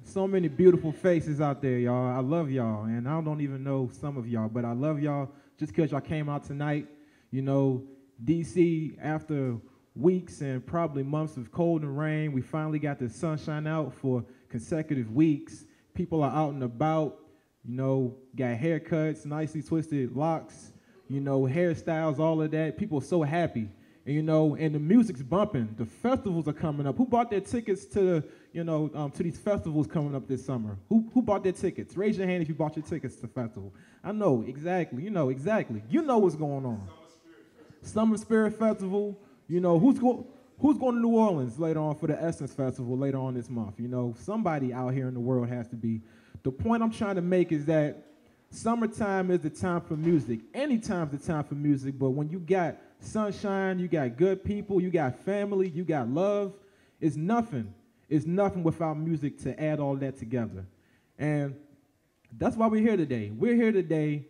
So many beautiful faces out there, y'all. I love y'all, and I don't even know some of y'all, but I love y'all just because y'all came out tonight. You know, DC, after weeks and probably months of cold and rain, we finally got the sunshine out for consecutive weeks. People are out and about, you know, got haircuts, nicely twisted locks, you know, hairstyles, all of that. People are so happy. And, you know, and the music's bumping. The festivals are coming up. Who bought their tickets to, to these festivals coming up this summer? Who bought their tickets? Raise your hand if you bought your tickets to the festival. I know, exactly. You know, exactly. You know what's going on. Summer Spirit Festival. You know, who's going to New Orleans later on for the Essence Festival later on this month? You know, somebody out here in the world has to be. The point I'm trying to make is that summertime is the time for music. Any time's the time for music, but when you got sunshine, you got good people, you got family, you got love, it's nothing. It's nothing without music to add all that together. And that's why we're here today. We're here today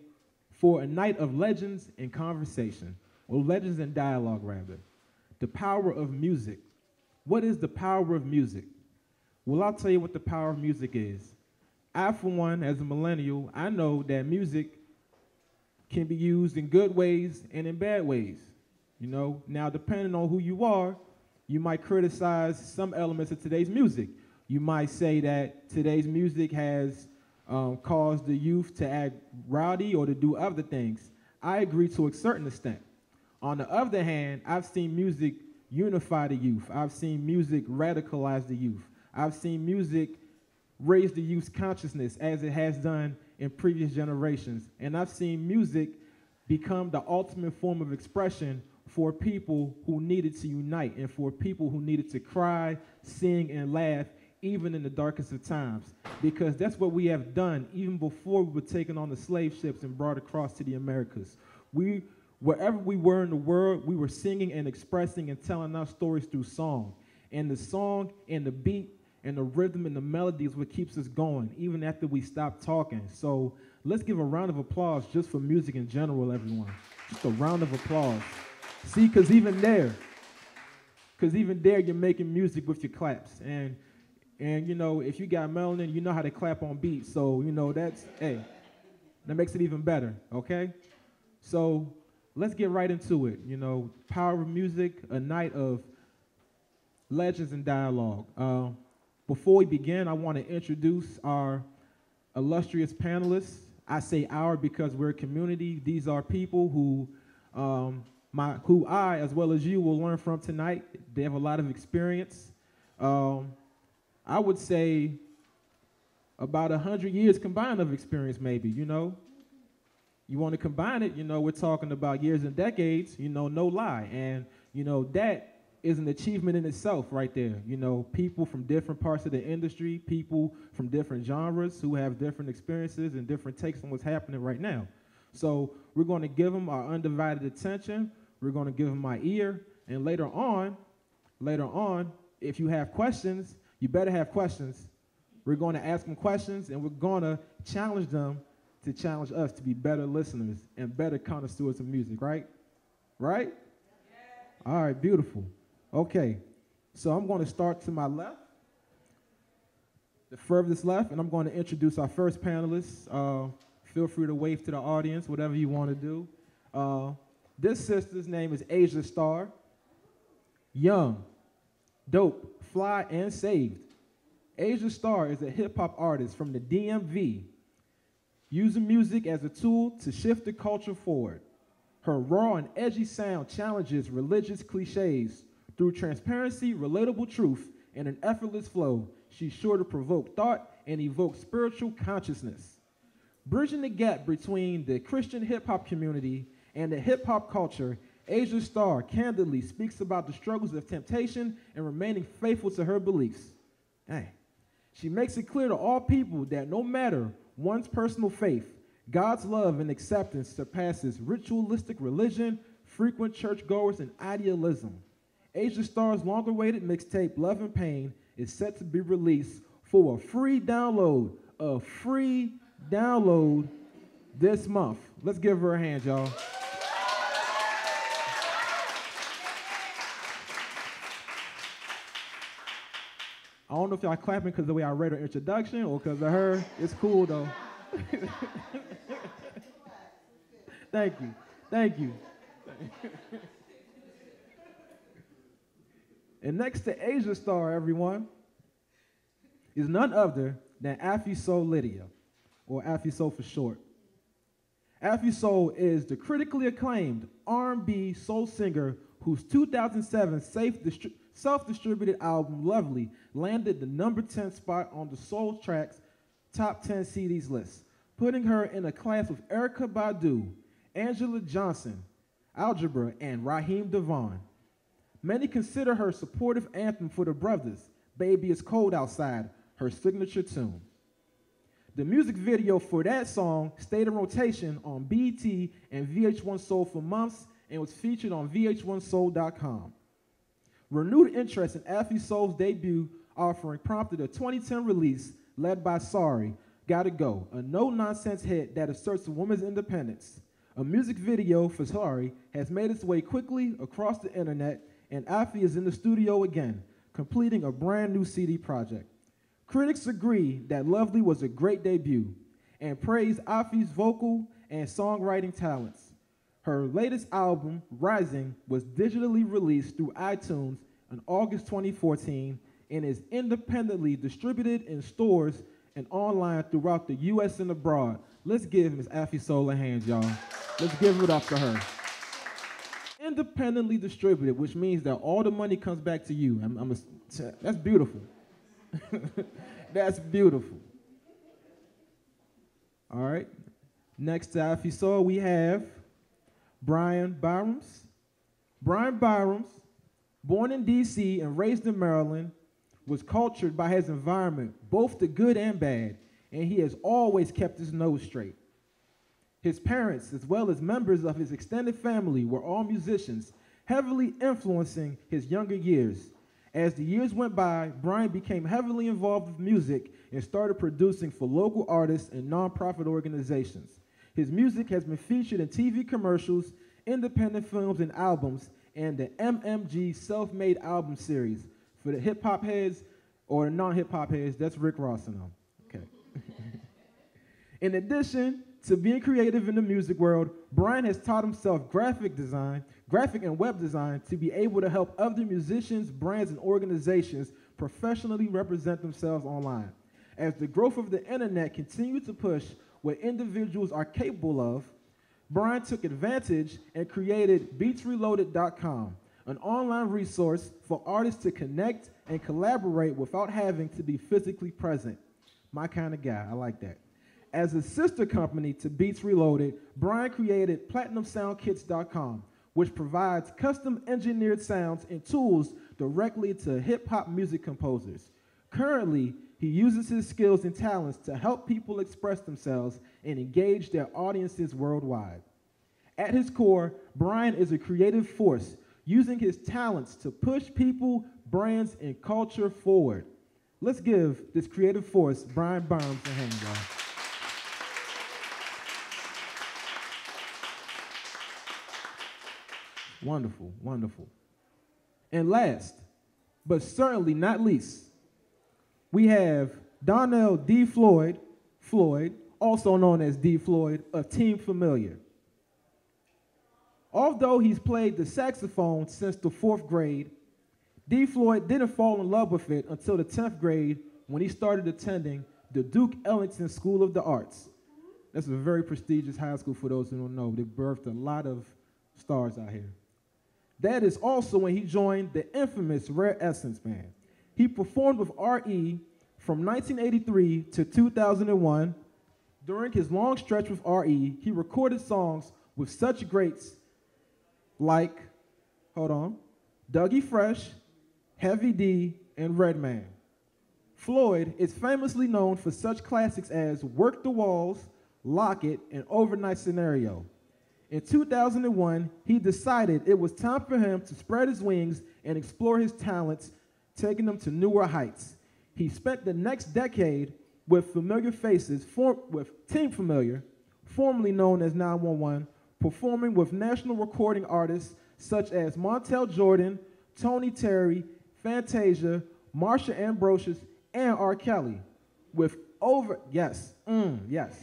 for a night of legends and conversation, or legends and dialogue, rather. The power of music. What is the power of music? Well, I'll tell you what the power of music is. I, for one, as a millennial, I know that music can be used in good ways and in bad ways. You know, now depending on who you are, you might criticize some elements of today's music. You might say that today's music has caused the youth to act rowdy or to do other things. I agree to a certain extent. On the other hand, I've seen music unify the youth. I've seen music radicalize the youth. I've seen music raise the youth's consciousness as it has done in previous generations. And I've seen music become the ultimate form of expression for people who needed to unite and for people who needed to cry, sing, and laugh even in the darkest of times. Because that's what we have done even before we were taken on the slave ships and brought across to the Americas. Wherever we were in the world, we were singing and expressing and telling our stories through song. And the song and the beat and the rhythm and the melody is what keeps us going, even after we stop talking. So let's give a round of applause just for music in general, everyone. Just a round of applause. See, because even there, you're making music with your claps. And you know, if you got melanin, you know how to clap on beat. So, you know, that makes it even better, okay? So let's get right into it. You know, power of music, a night of legends and dialogue. Before we begin, I want to introduce our illustrious panelists. I say our because we're a community. These are people who I, as well as you, will learn from tonight. They have a lot of experience. I would say about 100 years combined of experience, maybe, you know. You want to combine it, you know, we're talking about years and decades, you know, no lie. And, you know, that is an achievement in itself right there. You know, people from different parts of the industry, people from different genres who have different experiences and different takes on what's happening right now. So we're going to give them our undivided attention. We're going to give them our ear. And later on, if you have questions, you better have questions. We're going to ask them questions, and we're going to challenge them to challenge us to be better listeners and better connoisseurs of music, right? Right? Yeah. All right, beautiful. Okay, so I'm going to start to my left, the furthest left, and I'm going to introduce our first panelist. Feel free to wave to the audience, whatever you want to do. This sister's name is Asia Starr. Young, dope, fly, and saved. Asia Starr is a hip-hop artist from the DMV, using music as a tool to shift the culture forward. Her raw and edgy sound challenges religious cliches. Through transparency, relatable truth, and an effortless flow, she's sure to provoke thought and evoke spiritual consciousness. Bridging the gap between the Christian hip-hop community and the hip-hop culture, Asia Starr candidly speaks about the struggles of temptation and remaining faithful to her beliefs. Dang. She makes it clear to all people that no matter one's personal faith, God's love and acceptance surpasses ritualistic religion, frequent churchgoers, and idealism. Asia Starr's long-awaited mixtape, Love and Pain, is set to be released for a free download this month. Let's give her a hand, y'all. I don't know if y'all clapping because of the way I read her introduction or because of her. It's cool, though. Thank you. Thank you. And next to Asia Star, everyone, is none other than Afi Soul Lidya, or Afi Soul for short. Afi Soul is the critically acclaimed R&B soul singer whose 2007 self-distributed album, Lovely, landed the number 10 spot on the Soul Tracks Top 10 CDs list, putting her in a class with Erykah Badu, Angela Johnson, Algebra, and Raheem DeVaughn. Many consider her supportive anthem for the brothers, Baby It's Cold Outside, her signature tune. The music video for that song stayed in rotation on BET and VH1 Soul for months and was featured on VH1Soul.com. Renewed interest in Afi Soul's debut offering prompted a 2010 release led by Sorry, Gotta Go, a no-nonsense hit that asserts women's independence. A music video for Sorry has made its way quickly across the internet, and Afi is in the studio again, completing a brand new CD project. Critics agree that Lovely was a great debut and praise Afi's vocal and songwriting talents. Her latest album, Rising, was digitally released through iTunes in August 2014 and is independently distributed in stores and online throughout the U.S. and abroad. Let's give Ms. Afi Soul a hand, y'all. Let's give it up to her. Independently distributed, which means that all the money comes back to you. That's beautiful. That's beautiful. All right. Next to Afi Soul, we have Brian Byram's. Brian Byram's, born in D.C. and raised in Maryland, was cultured by his environment, both the good and bad, and he has always kept his nose straight. His parents, as well as members of his extended family, were all musicians, heavily influencing his younger years. As the years went by, Brian became heavily involved with music and started producing for local artists and nonprofit organizations. His music has been featured in TV commercials, independent films and albums, and the MMG Self-Made Album Series. For the hip-hop heads or the non-hip-hop heads, that's Rick Ross and them. Okay. In addition to being creative in the music world, Brian has taught himself graphic and web design to be able to help other musicians, brands, and organizations professionally represent themselves online. As the growth of the internet continued to push what individuals are capable of, Brian took advantage and created BeatsReloaded.com, an online resource for artists to connect and collaborate without having to be physically present. My kind of guy, I like that. As a sister company to Beats Reloaded, Brian created PlatinumSoundKits.com, which provides custom engineered sounds and tools directly to hip-hop music composers. Currently, he uses his skills and talents to help people express themselves and engage their audiences worldwide. At his core, Brian is a creative force, using his talents to push people, brands, and culture forward. Let's give this creative force, Brian Byram, a hand, y'all. Wonderful, wonderful. And last, but certainly not least, we have Donnell D. Floyd, also known as D. Floyd, of Team Familiar. Although he's played the saxophone since the 4th grade, D. Floyd didn't fall in love with it until the 10th grade when he started attending the Duke Ellington School of the Arts. That's a very prestigious high school for those who don't know. They birthed a lot of stars out here. That is also when he joined the infamous Rare Essence Band. He performed with R.E. from 1983 to 2001. During his long stretch with R.E., he recorded songs with such greats like, Dougie Fresh, Heavy D, and Redman. Floyd is famously known for such classics as Work the Walls, Lock It, and Overnight Scenario. In 2001, he decided it was time for him to spread his wings and explore his talents, taking them to newer heights. He spent the next decade with Familiar Faces, with Team Familiar, formerly known as 911, performing with national recording artists such as Montel Jordan, Tony Terry, Fantasia, Marsha Ambrosius, and R. Kelly. With over, yes, yes.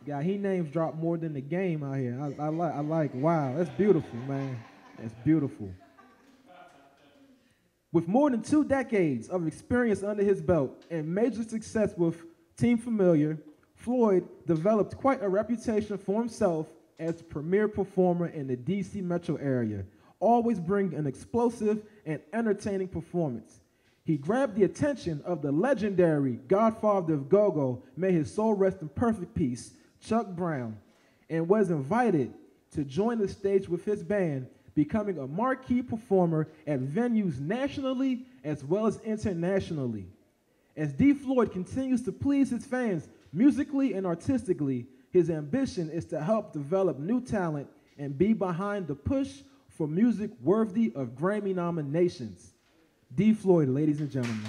God, he names drop more than the game out here. I like, wow, that's beautiful, man. That's beautiful. With more than 2 decades of experience under his belt and major success with Team Familiar, Floyd developed quite a reputation for himself as a premier performer in the DC metro area, always bringing an explosive and entertaining performance. He grabbed the attention of the legendary godfather of go-go, may his soul rest in perfect peace, Chuck Brown, and was invited to join the stage with his band, becoming a marquee performer at venues nationally as well as internationally. As D. Floyd continues to please his fans musically and artistically, his ambition is to help develop new talent and be behind the push for music worthy of Grammy nominations. D. Floyd, ladies and gentlemen.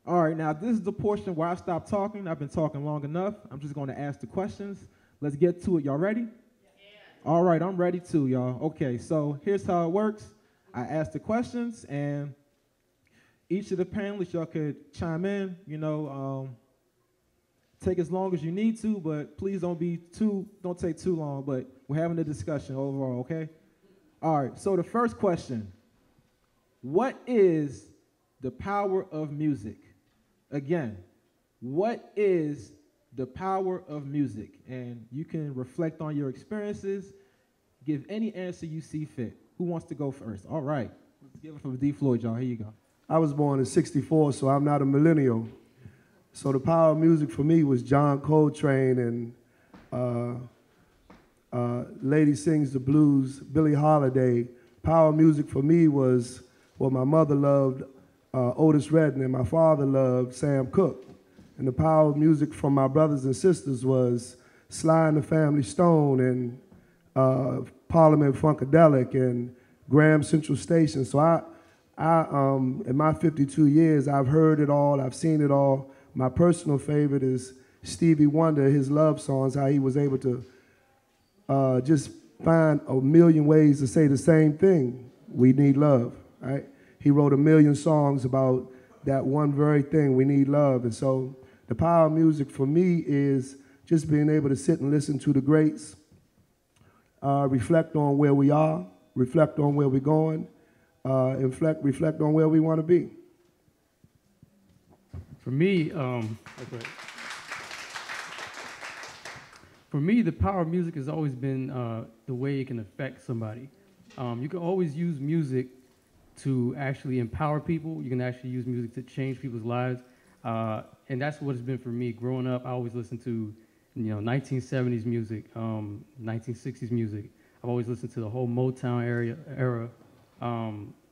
All right, now this is the portion where I stop talking. I've been talking long enough. I'm just going to ask the questions. Let's get to it. Y'all ready? Yeah. All right, I'm ready too, y'all. Okay, so here's how it works. I ask the questions, and each of the panelists, y'all could chime in, take as long as you need to, but please don't take too long, but we're having a discussion overall, okay? All right, so the first question, what is the power of music? Again, what is the power of music? And you can reflect on your experiences, give any answer you see fit. Who wants to go first? All right, let's give it from D. Floyd, y'all. Here you go. I was born in '64, so I'm not a millennial. So the power of music for me was John Coltrane and Lady Sings the Blues, Billie Holiday. Power of music for me was what my mother loved, Otis Redding, and my father loved Sam Cooke. And the power of music from my brothers and sisters was Sly and the Family Stone and Parliament Funkadelic and Graham Central Station. So I in my 52 years, I've heard it all, I've seen it all. My personal favorite is Stevie Wonder, his love songs, how he was able to just find a million ways to say the same thing. We need love, right? He wrote a million songs about that one very thing, we need love. And so the power of music for me is just being able to sit and listen to the greats, reflect on where we are, reflect on where we're going, and reflect on where we want to be. For me, the power of music has always been the way it can affect somebody. You can always use music to actually empower people. You can actually use music to change people's lives. And that's what it's been for me. Growing up, I always listened to 1970s music, 1960s music. I've always listened to the whole Motown era.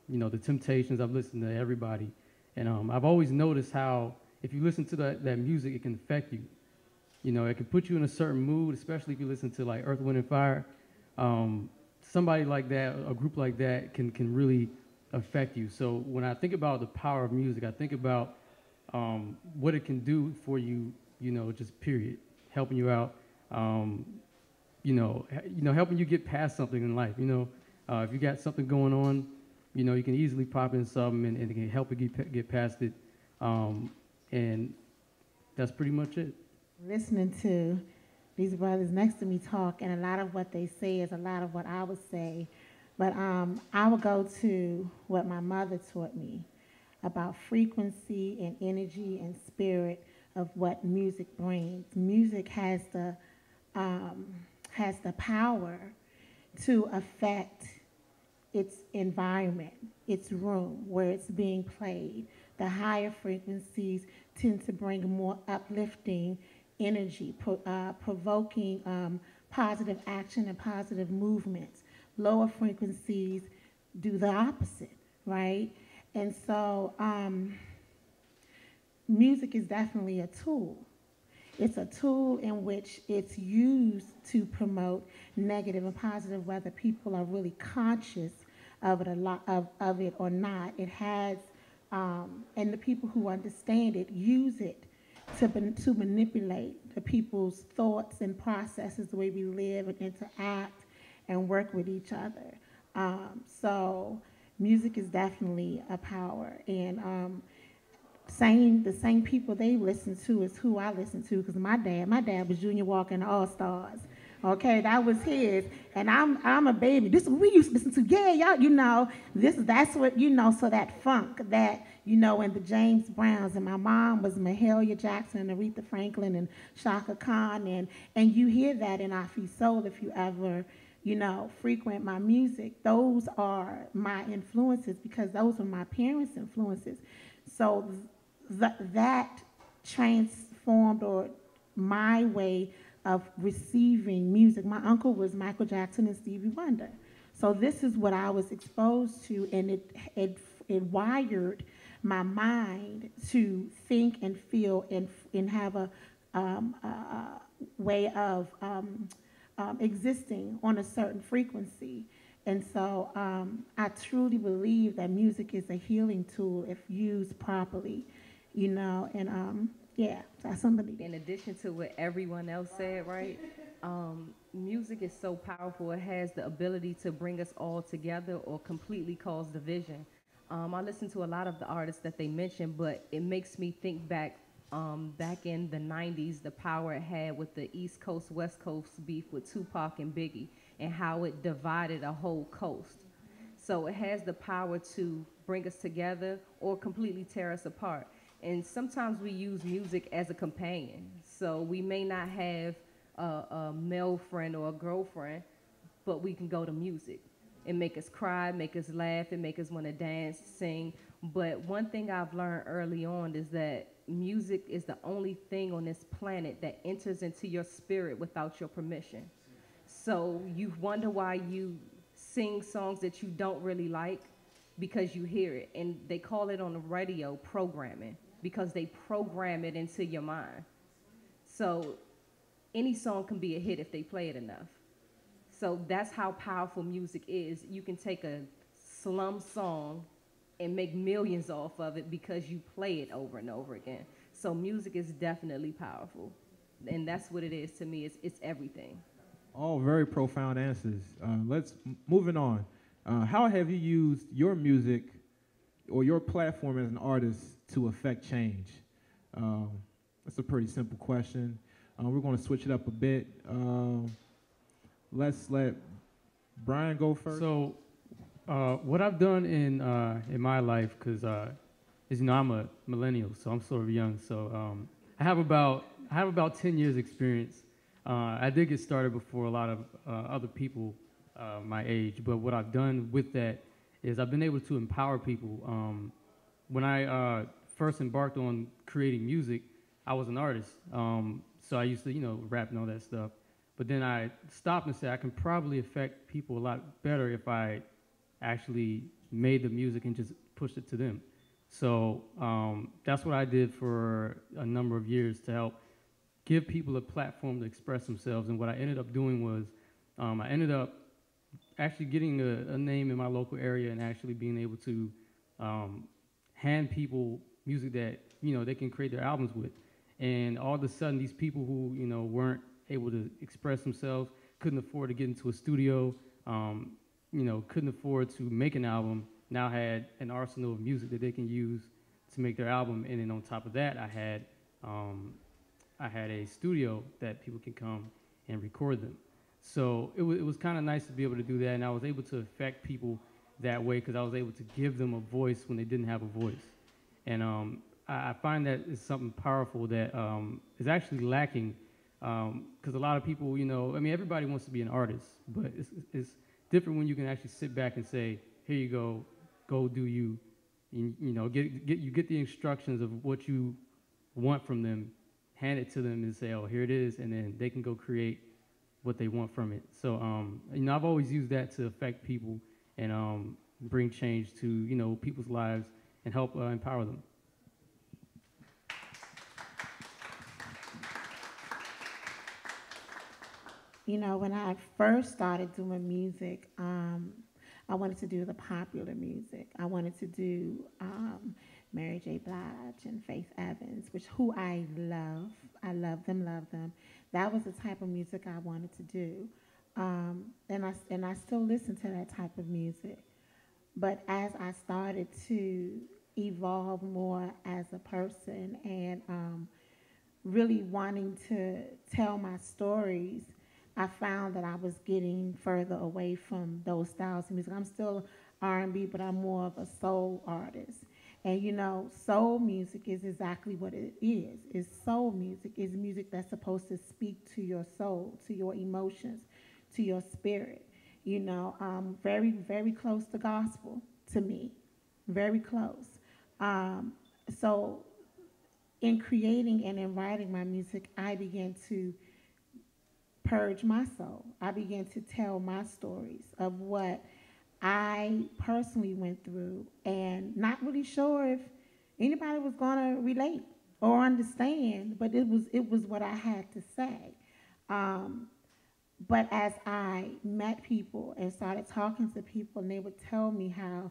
The Temptations, I've listened to everybody. And I've always noticed how if you listen to that music, it can affect you. It can put you in a certain mood, especially if you listen to like Earth, Wind, and Fire. Somebody like that, a group like that can really affect you. So when I think about the power of music, I think about what it can do for you, just period, helping you out, helping you get past something in life. If you got something going on, you can easily pop in something and it can help you get past it. And that's pretty much it. Listening to these brothers next to me talk, and a lot of what they say is a lot of what I would say. But I will go to what my mother taught me about frequency and energy and spirit of what music brings. Music has the power to affect its environment, its room where it's being played. The higher frequencies tend to bring more uplifting energy, provoking positive action and positive movements. Lower frequencies do the opposite, right? And so music is definitely a tool. It's a tool in which it's used to promote negative and positive, whether people are really conscious of it or not. It has, and the people who understand it use it to manipulate the people's thoughts and processes, the way we live and interact and work with each other. So music is definitely a power, and the same people they listen to is who I listen to. Because my dad was Junior Walker and the All Stars. Okay, that was his, and I'm a baby. This is what we used to listen to. Yeah, y'all, that's what So that funk, that and the James Browns, and my mom was Mahalia Jackson, and Aretha Franklin, and Shaka Khan, and you hear that in Afi Soul if you ever frequent my music. Those are my influences because those were my parents' influences. So that transformed or my way of receiving music. My uncle was Michael Jackson and Stevie Wonder. So this is what I was exposed to, and it wired my mind to think and feel and have a way of existing on a certain frequency. And so I truly believe that music is a healing tool if used properly, and yeah, that's somebody. In addition to what everyone else said, right? Music is so powerful. It has the ability to bring us all together or completely cause division. I listen to a lot of the artists that they mentioned, but it makes me think back in the 90s, the power it had with the East Coast, West Coast beef with Tupac and Biggie, and how it divided a whole coast. So it has the power to bring us together or completely tear us apart. And sometimes we use music as a companion. So we may not have a male friend or a girlfriend, but we can go to music and make us cry, make us laugh, and make us want to dance, sing. But one thing I've learned early on is that music is the only thing on this planet that enters into your spirit without your permission. So you wonder why you sing songs that you don't really like, because you hear it. And they call it on the radio programming, because they program it into your mind. So any song can be a hit if they play it enough. So that's how powerful music is. You can take a slum song and make millions off of it because you play it over and over again. So music is definitely powerful. And that's what it is to me. It's everything. All very profound answers. Moving on. How have you used your music or your platform as an artist to affect change? That's a pretty simple question. We're going to switch it up a bit. Let's let Brian go first. So, what I've done in my life, because as I'm a millennial, so I'm sort of young. So I have about 10 years experience. I did get started before a lot of other people my age, but what I've done with that is I've been able to empower people. When I first embarked on creating music, I was an artist. So I used to, rap and all that stuff. But then I stopped and said I can probably affect people a lot better if I actually made the music and just pushed it to them. So that's what I did for a number of years to help give people a platform to express themselves. And what I ended up doing was I ended up actually getting a name in my local area and actually being able to hand people music that, they can create their albums with. And all of a sudden, these people who, weren't able to express themselves, couldn't afford to get into a studio, couldn't afford to make an album, now had an arsenal of music that they can use to make their album. And then on top of that, I had a studio that people can come and record them. So it was kind of nice to be able to do that, and I was able to affect people that way because I was able to give them a voice when they didn't have a voice. And I find that is something powerful that is actually lacking because a lot of people, everybody wants to be an artist, but it's different when you can actually sit back and say, here you go do you. You get the instructions of what you want from them, hand it to them and say, oh, here it is, and then they can go create what they want from it. So, I've always used that to affect people and bring change to, people's lives and help empower them. When I first started doing music, I wanted to do the popular music. I wanted to do Mary J. Blige and Faith Evans, which who I love. I love them, love them. That was the type of music I wanted to do. And I still listen to that type of music. But as I started to evolve more as a person and really wanting to tell my stories, I found that I was getting further away from those styles of music. I'm still R&B, but I'm more of a soul artist. And you know, soul music is exactly what it is. It's soul music. It's music that's supposed to speak to your soul, to your emotions, to your spirit. You know, very, very close to gospel to me, very close. So in creating and in writing my music, I began to purge my soul. I began to tell my stories of what I personally went through and not really sure if anybody was going to relate or understand, but it was what I had to say. But as I met people and started talking to people, and they would tell me how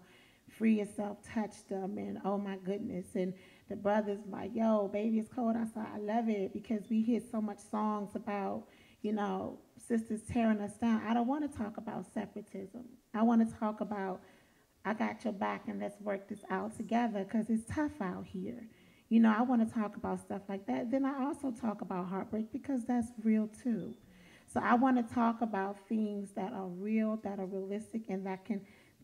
Free Yourself touched them, and oh my goodness, and the brothers like, yo, baby, it's cold outside. I love it because we hear so much songs about, you know, sisters tearing us down. I don't want to talk about separatism. I want to talk about, I got your back and let's work this out together because it's tough out here. You know, I want to talk about stuff like that. Then I also talk about heartbreak because that's real too. So I want to talk about things that are real, that are realistic, and that can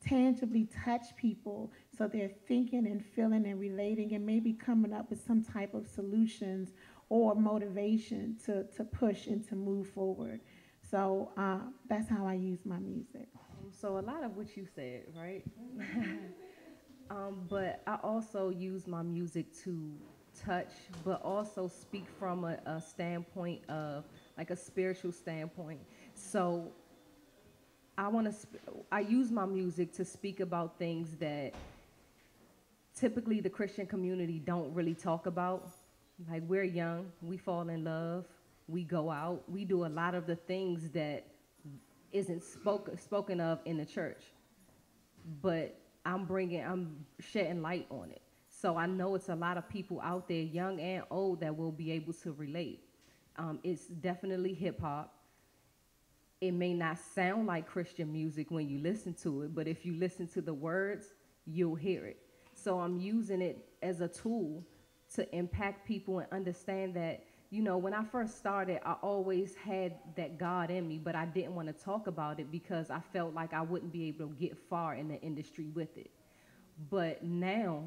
tangibly touch people so they're thinking and feeling and relating and maybe coming up with some type of solutions or motivation to push and to move forward. So that's how I use my music. So a lot of what you said, right? But I also use my music to touch, but also speak from a standpoint of like a spiritual standpoint. So I use my music to speak about things that typically the Christian community don't really talk about. Like we're young, we fall in love, we go out, we do a lot of the things that isn't spoken of in the church. But I'm shedding light on it. So I know it's a lot of people out there, young and old, that will be able to relate. It's definitely hip hop. It may not sound like Christian music when you listen to it, but if you listen to the words, you'll hear it. So I'm using it as a tool to impact people and understand that, you know, when I first started, I always had that God in me, but I didn't want to talk about it because I felt like I wouldn't be able to get far in the industry with it. But now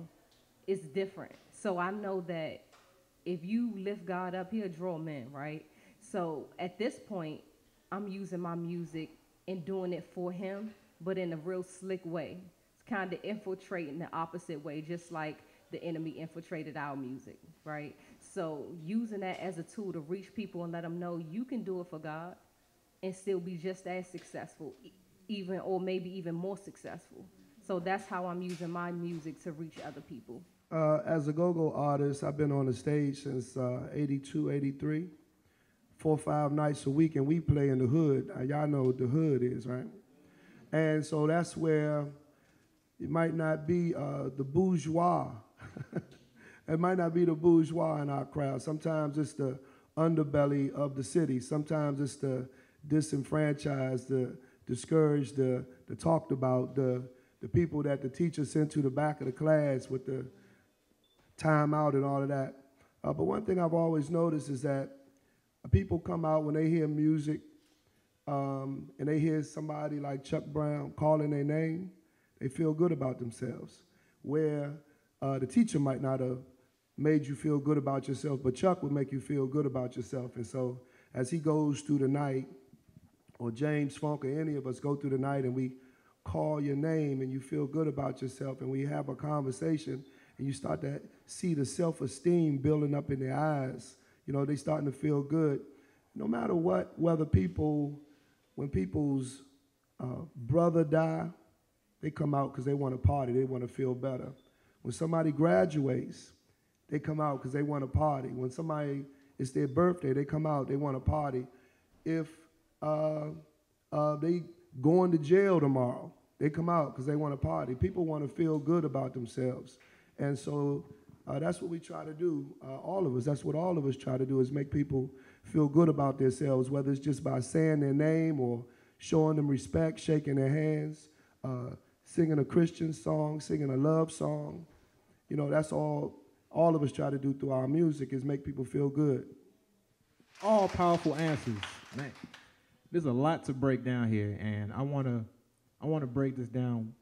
it's different. So I know that if you lift God up, he'll draw men, right? So at this point, I'm using my music and doing it for him, but in a real slick way. It's kind of infiltrating the opposite way, just like the enemy infiltrated our music, right? So using that as a tool to reach people and let them know you can do it for God and still be just as successful, even or maybe even more successful. So that's how I'm using my music to reach other people. As a go-go artist, I've been on the stage since 82, 83, 4 or 5 nights a week, and we play in the hood. Y'all know what the hood is, right? And so that's where it might not be the bourgeois. It might not be the bourgeois in our crowd. Sometimes it's the underbelly of the city. Sometimes it's the disenfranchised, the discouraged, the talked about, the people that the teacher sent to the back of the class with the time out and all of that. But one thing I've always noticed is that people come out when they hear music and they hear somebody like Chuck Brown calling their name, they feel good about themselves. Where the teacher might not have made you feel good about yourself, but Chuck would make you feel good about yourself. And so as he goes through the night, or James Funk or any of us go through the night and we call your name and you feel good about yourself and we have a conversation and you start to see the self-esteem building up in their eyes, you know, they starting to feel good. No matter what, whether when people's brother die, they come out because they want to party, they want to feel better. When somebody graduates, they come out because they want to party. When it's their birthday, they come out, they want to party. If they going to jail tomorrow, they come out because they want to party. People want to feel good about themselves. And so that's what we try to do, all of us. That's what all of us try to do, is make people feel good about themselves, whether it's just by saying their name or showing them respect, shaking their hands, singing a Christian song, singing a love song. You know, that's all of us try to do through our music, is make people feel good. All powerful answers, man. There's a lot to break down here, and I wanna break this down.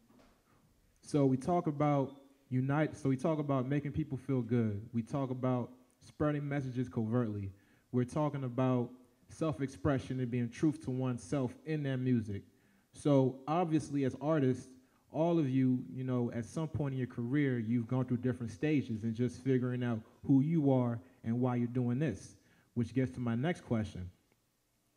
So we talk about unite. So we talk about making people feel good. We talk about spreading messages covertly. We're talking about self-expression and being truth to oneself in their music. So obviously, as artists, all of you, you know, at some point in your career, you've gone through different stages and just figuring out who you are and why you're doing this, which gets to my next question.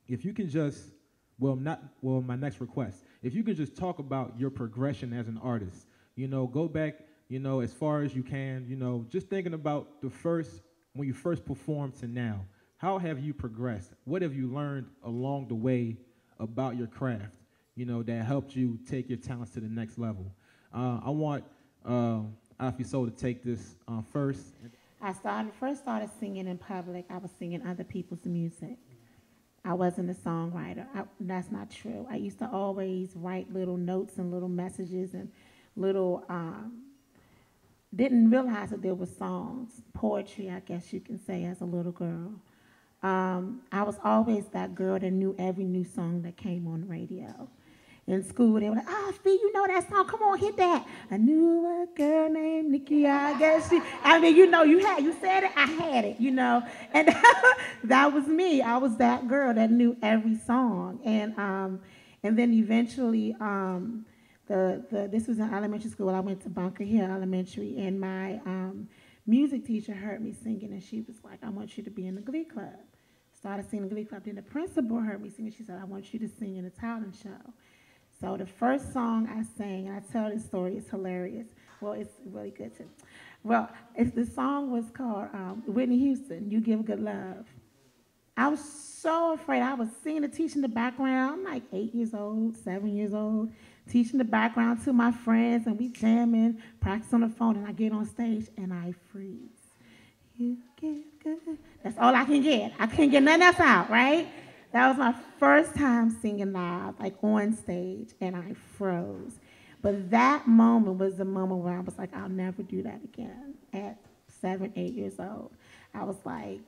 If you can just, my next request, if you could just talk about your progression as an artist, you know, go back, you know, as far as you can, you know, just thinking about when you first performed to now, how have you progressed? What have you learned along the way about your craft, you know, that helped you take your talents to the next level? I want Afi Soul to take this first. I first started singing in public. I was singing other people's music. I wasn't a songwriter. That's not true. I used to always write little notes and little messages and little, didn't realize that there were songs, poetry, I guess you can say, as a little girl. I was always that girl that knew every new song that came on the radio. In school, they were like, "Oh, Afi, you know that song? Come on, hit that." I knew a girl named Nikki, I guess I mean, you know, you said it, I had it, you know. And that was me. I was that girl that knew every song. And then eventually, this was in elementary school. I went to Bunker Hill Elementary, and my music teacher heard me singing, and she was like, "I want you to be in the Glee Club." Started singing the Glee Club. Then the principal heard me singing. She said, "I want you to sing in a talent show." So the first song I sang, and I tell this story, it's hilarious. Well, it's really good too. Well, the song was called Whitney Houston, "You Give Good Love." I was so afraid. I was singing and teaching the background. I'm like 8 years old, 7 years old, teaching the background to my friends, and we jamming, practice on the phone, and I get on stage, and I freeze. You give good. That's all I can get. I can't get nothing else out, right? That was my first time singing live, like on stage, and I froze. But that moment was the moment where I was like, I'll never do that again. At 7, 8 years old, I was like,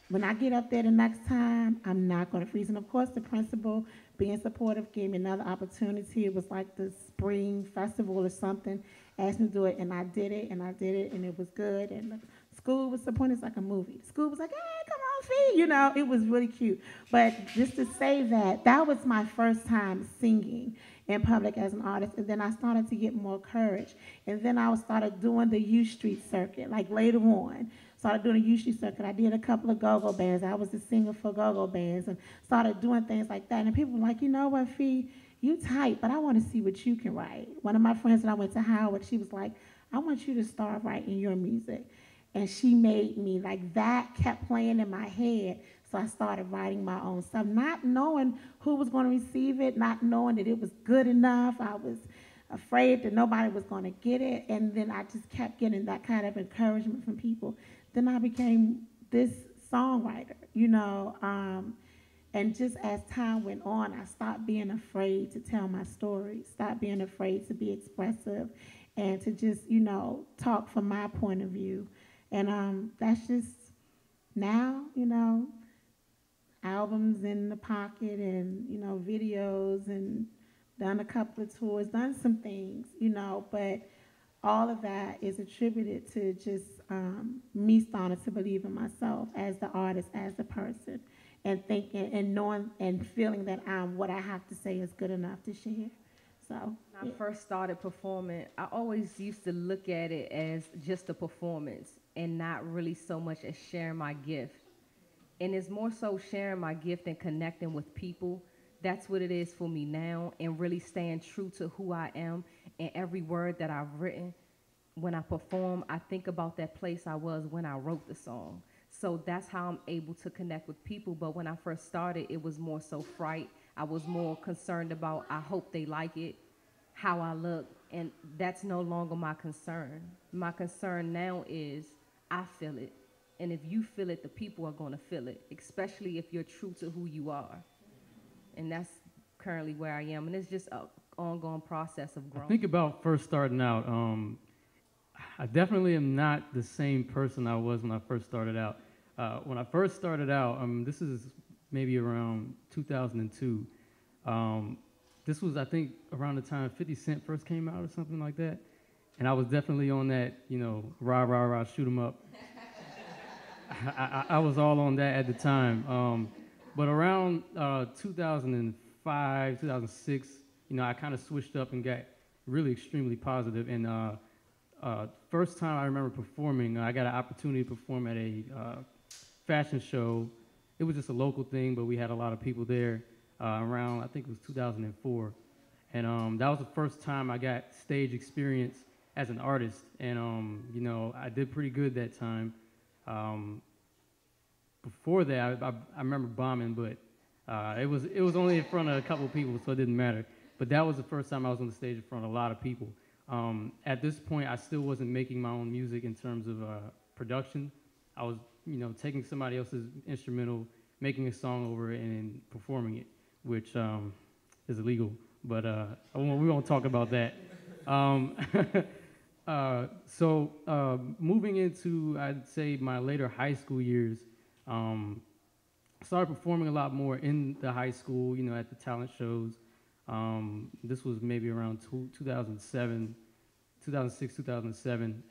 when I get up there the next time, I'm not going to freeze. And of course, the principal, being supportive, gave me another opportunity. It was like the spring festival or something, asked me to do it, and I did it, and it was good. And the school was supporting. It's like a movie. School was like, "Hey, come on, Fee," you know. It was really cute. But just to say that was my first time singing in public as an artist, and then I started to get more courage. And then I started doing the U Street circuit, like later on. Started doing a U Street circuit. I did a couple of go-go bands. I was the singer for go-go bands, and started doing things like that. And people were like, "You know what, Fee, you tight, but I want to see what you can write." One of my friends that I went to Howard, she was like, "I want you to start writing your music." And she made me, like, that kept playing in my head. So I started writing my own stuff, not knowing who was going to receive it, not knowing that it was good enough. I was afraid that nobody was going to get it. And then I just kept getting that kind of encouragement from people. Then I became this songwriter, you know. And just as time went on, I stopped being afraid to tell my story, stopped being afraid to be expressive, and to just, you know, talk from my point of view. And that's just now, you know, albums in the pocket and, you know, videos, and done a couple of tours, done some things, you know, but all of that is attributed to just me starting to believe in myself as the artist, as the person, and thinking and knowing and feeling that what I have to say is good enough to share. So when I first started performing, I always used to look at it as just a performance and not really so much as sharing my gift. And it's more so sharing my gift and connecting with people. That's what it is for me now, and really staying true to who I am. And every word that I've written, when I perform, I think about that place I was when I wrote the song. So that's how I'm able to connect with people. But when I first started, it was more so fright. I was more concerned about, I hope they like it, how I look, And that's no longer my concern. My concern now is I feel it. And if you feel it, the people are going to feel it, especially if you're true to who you are. And that's currently where I am. And it's just an ongoing process of growth. I think about first starting out. I definitely am not the same person I was when I first started out. When I first started out, this is maybe around 2002. This was, I think, around the time 50 Cent first came out or something like that. And I was definitely on that, you know, rah, rah, rah, shoot 'em up. I was all on that at the time. But around 2005, 2006, you know, I kind of switched up and got really extremely positive. And first time I remember performing, I got an opportunity to perform at a fashion show. It was just a local thing, but we had a lot of people there around, I think it was 2004. And that was the first time I got stage experience as an artist. And, you know, I did pretty good that time. Before that, I remember bombing, but it was only in front of a couple of people, so it didn't matter. But that was the first time I was on the stage in front of a lot of people. At this point, I still wasn't making my own music in terms of production. I was, you know, taking somebody else's instrumental, making a song over it, and performing it, which is illegal. But we won't talk about that. So moving into, I'd say, my later high school years, I started performing a lot more in the high school, you know, at the talent shows. This was maybe around 2006, 2007.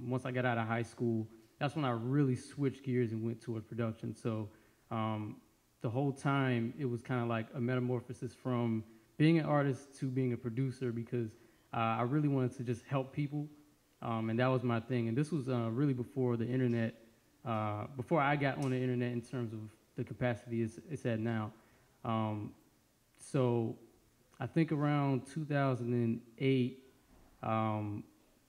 Once I got out of high school, that's when I really switched gears and went toward production. So the whole time, it was kind of like a metamorphosis from being an artist to being a producer, because I really wanted to just help people, and that was my thing. And this was really before the internet, before I got on the internet in terms of the capacity it's at now. So I think around 2008,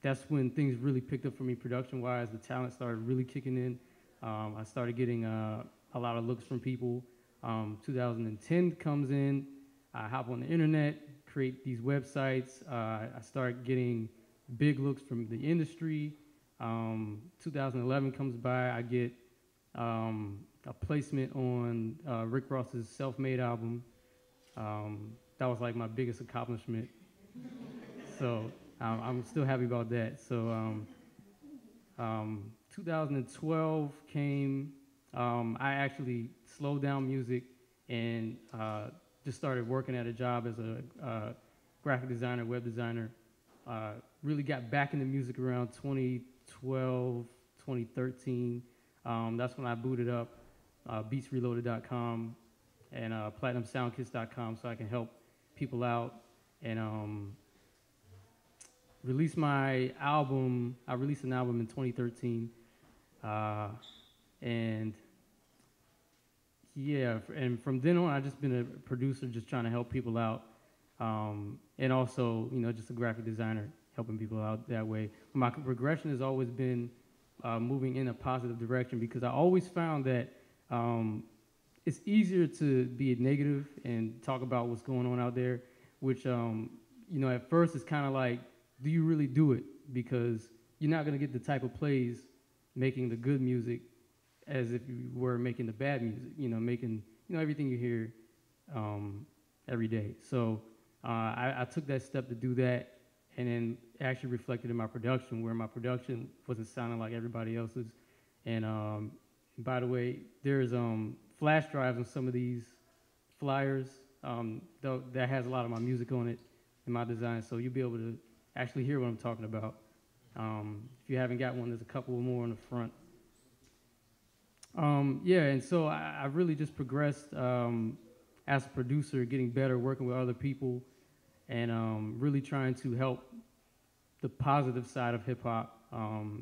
that's when things really picked up for me production-wise. The talent started really kicking in. I started getting a lot of looks from people. 2010 comes in. I hop on the internet, create these websites. I start getting big looks from the industry. 2011 comes by. I get a placement on Rick Ross's Self-Made album. That was like my biggest accomplishment. So I'm still happy about that. So 2012 came. I actually slowed down music and just started working at a job as a graphic designer, web designer. Really got back into music around 2012, 2013. That's when I booted up beatsreloaded.com and platinumsoundkits.com so I can help people out and release my album. I released an album in 2013. And yeah, and from then on, I've just been a producer, just trying to help people out. And also, you know, just a graphic designer, helping people out that way. My progression has always been moving in a positive direction, because I always found that it's easier to be negative and talk about what's going on out there, which, you know, at first it's kind of like, do you really do it? Because you're not going to get the type of plays making the good music as if you were making the bad music, you know, making, you know, everything you hear every day. So I took that step to do that, and then actually reflected in my production, where my production wasn't sounding like everybody else's. And by the way, there's flash drives on some of these flyers that has a lot of my music on it and my design, so you'll be able to actually hear what I'm talking about. If you haven't got one, there's a couple more on the front. Yeah, and so I really just progressed as a producer, getting better, working with other people, and really trying to help the positive side of hip-hop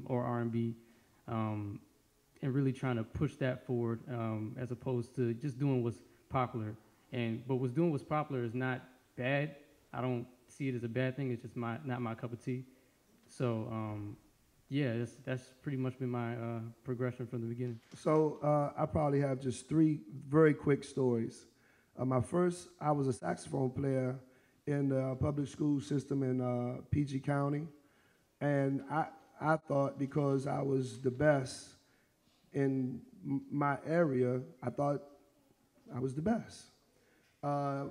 or R&B, and really trying to push that forward as opposed to just doing what's popular. But what's popular is not bad. I don't see it as a bad thing. It's just not my cup of tea. So yeah, that's pretty much been my progression from the beginning. So I probably have just 3 very quick stories. I was a saxophone player in the public school system in PG County. And I thought because I was the best in my area, I thought I was the best.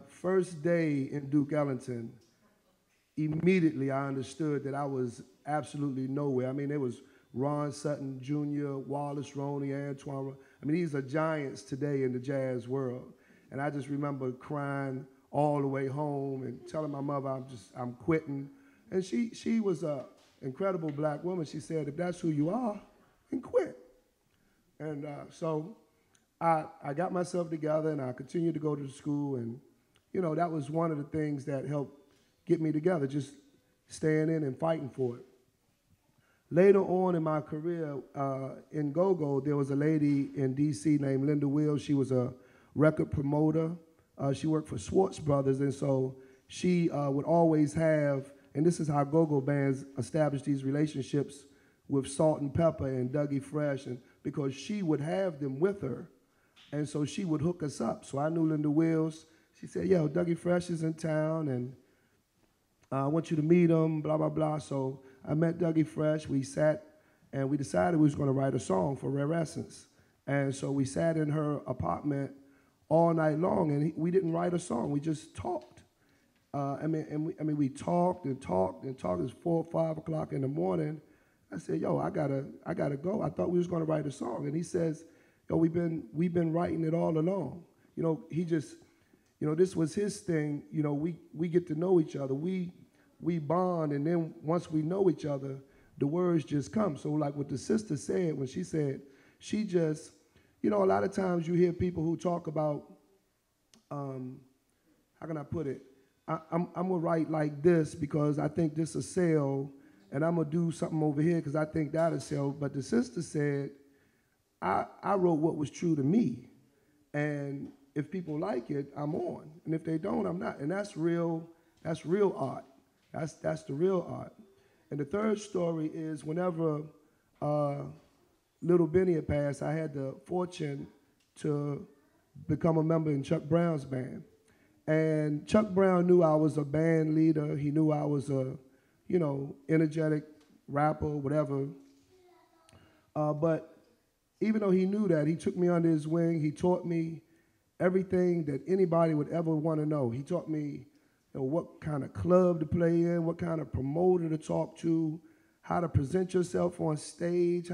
First day in Duke Ellington, immediately I understood that I was absolutely nowhere. I mean, there was Ron Sutton Jr., Wallace Roney, Antoine. I mean, these are giants today in the jazz world. And I just remember crying all the way home and telling my mother I'm quitting. And she was an incredible black woman. She said, if that's who you are, then quit. And so I got myself together and I continued to go to the school. And, you know, that was one of the things that helped get me together, just staying in and fighting for it. Later on in my career in go-go, there was a lady in D.C. named Linda Wills. She was a record promoter. She worked for Swartz Brothers, and so she would always have, and this is how go-go bands establish these relationships with Salt and Pepper and Dougie Fresh, and because she would have them with her, and so she would hook us up. So I knew Linda Wills. She said, yo, Dougie Fresh is in town, and I want you to meet him, blah, blah, blah. So I met Dougie Fresh. We sat, and we decided we was going to write a song for Rare Essence. And so we sat in her apartment all night long, and we didn't write a song. We just talked. We talked and talked and talked. It was 4 or 5 o'clock in the morning. I said, yo, I gotta go. I thought we was going to write a song. And he says, yo, we've been writing it all along. You know, he just, you know, this was his thing. You know, we get to know each other. We bond, and then once we know each other, the words just come. So like what the sister said when she said, she just, you know, a lot of times you hear people who talk about, how can I put it? I'm gonna write like this because I think this will sell, and I'm gonna do something over here because I think that'll sell. But the sister said, I wrote what was true to me, and if people like it, I'm on, and if they don't, I'm not. And that's real art. That's the real art. And the third story is whenever Little Benny had passed, I had the fortune to become a member in Chuck Brown's band. And Chuck Brown knew I was a band leader. He knew I was a, you know, energetic rapper, whatever. But even though he knew that, he took me under his wing. He taught me everything that anybody would ever want to know. He taught me, you know, what kind of club to play in, what kind of promoter to talk to, how to present yourself on stage,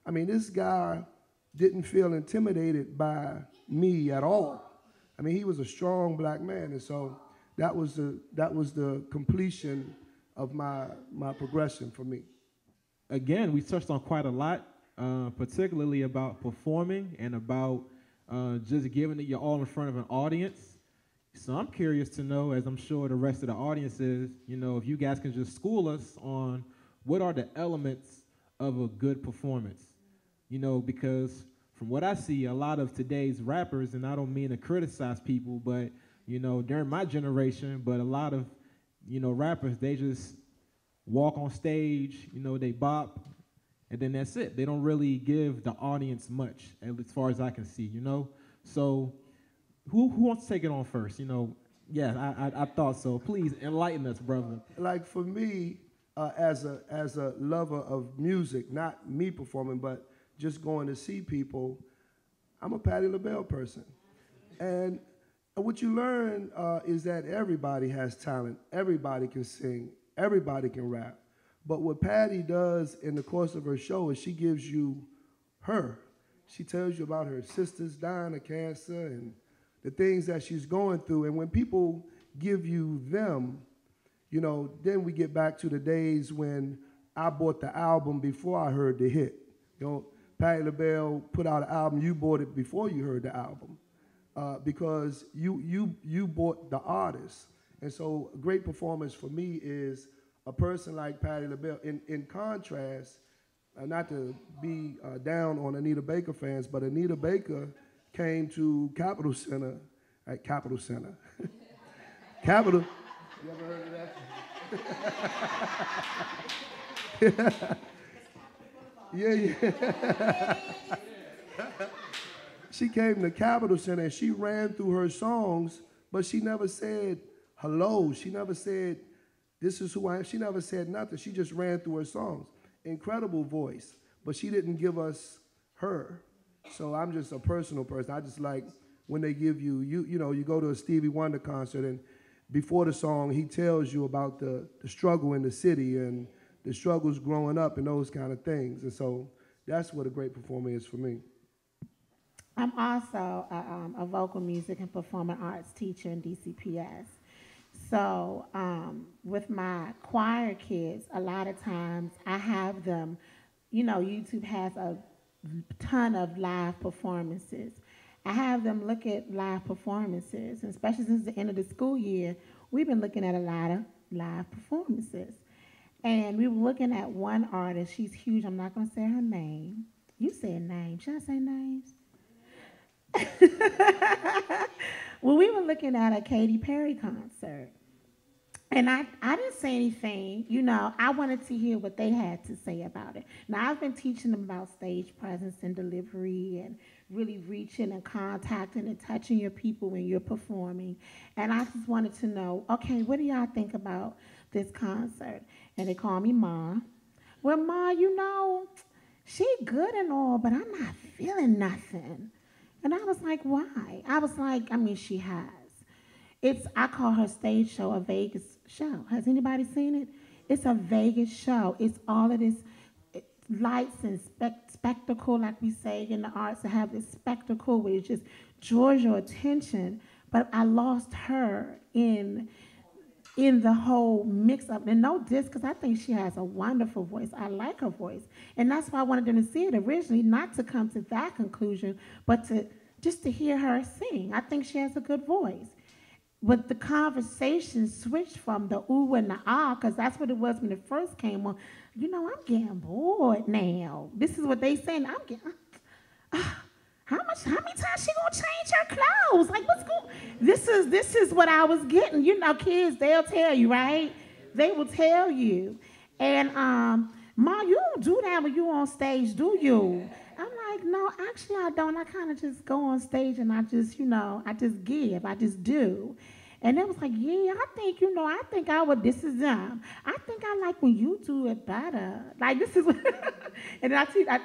this guy didn't feel intimidated by me at all. I mean, he was a strong black man, and so that was the completion of my progression for me. Again, we touched on quite a lot, particularly about performing and about just giving it your all in front of an audience. So I'm curious to know, as I'm sure the rest of the audience is, you know, if you guys can just school us on what are the elements of a good performance. You know, because from what I see, a lot of today's rappers, and I don't mean to criticize people, but, you know, during my generation, but a lot of, you know, rappers, they just walk on stage, you know, they bop, and then that's it. They don't really give the audience much, as far as I can see, you know? So who wants to take it on first? You know, yeah, I thought so. Please enlighten us, brother. Like for me, as a lover of music, not me performing, but just going to see people, I'm a Patti LaBelle person. And what you learn is that everybody has talent. Everybody can sing. Everybody can rap. But what Patti does in the course of her show is she gives you her. She tells you about her sisters dying of cancer and the things that she's going through. And when people give you them, you know, then we get back to the days when I bought the album before I heard the hit. You know, Patti LaBelle put out an album, you bought it before you heard the album because you bought the artist. And so a great performance for me is a person like Patti LaBelle. In contrast, not to be down on Anita Baker fans, but Anita Baker came to Capitol Center, at Capitol Center. Capitol, you ever heard of that? Yeah. She came to Capitol Center and she ran through her songs, but she never said hello. She never said, this is who I am. She never said nothing. She just ran through her songs. Incredible voice, but she didn't give us her. So I'm just a personal person. I just like when they give you, you go to a Stevie Wonder concert, and before the song, he tells you about the struggle in the city and the struggles growing up and those kind of things. And so that's what a great performer is for me. I'm also a vocal music and performing arts teacher in DCPS. So with my choir kids, a lot of times I have them, YouTube has a ton of live performances. I have them look at live performances, and especially since the end of the school year, we've been looking at a lot of live performances. And we were looking at one artist. She's huge. I'm not going to say her name. You said names. Should I say names? Well, we were looking at a Katy Perry concert. And I didn't say anything. I wanted to hear what they had to say about it. Now, I've been teaching them about stage presence and delivery and really reaching and contacting and touching your people when you're performing. And I just wanted to know, okay, what do y'all think about this concert? And they call me Ma. Well, Ma, she good and all, but I'm not feeling nothing. And I was like, why? I was like, she has. I call her stage show a Vegas show. Has anybody seen it? It's a Vegas show. It's all of this lights and spectacle, like we say in the arts, to have this spectacle where it just draws your attention. But I lost her in the whole mix-up. And no diss, because I think she has a wonderful voice. I like her voice. And that's why I wanted them to see it originally, not to come to that conclusion, but just to hear her sing. I think she has a good voice. But the conversation switched from the ooh and the ah, because that's what it was when it first came on. I'm getting bored now. This is what they saying. I'm getting, how many times she gonna change her clothes? Like, what's going? This is what I was getting. Kids, they'll tell you, right? They will tell you. And Ma, you don't do that when you on stage, do you? I'm like, no, actually I don't. I kind of just go on stage and I just, I just give. I just do. And it was like, yeah, I think I would, this is them. I think I like when you do it better. Like, this is, and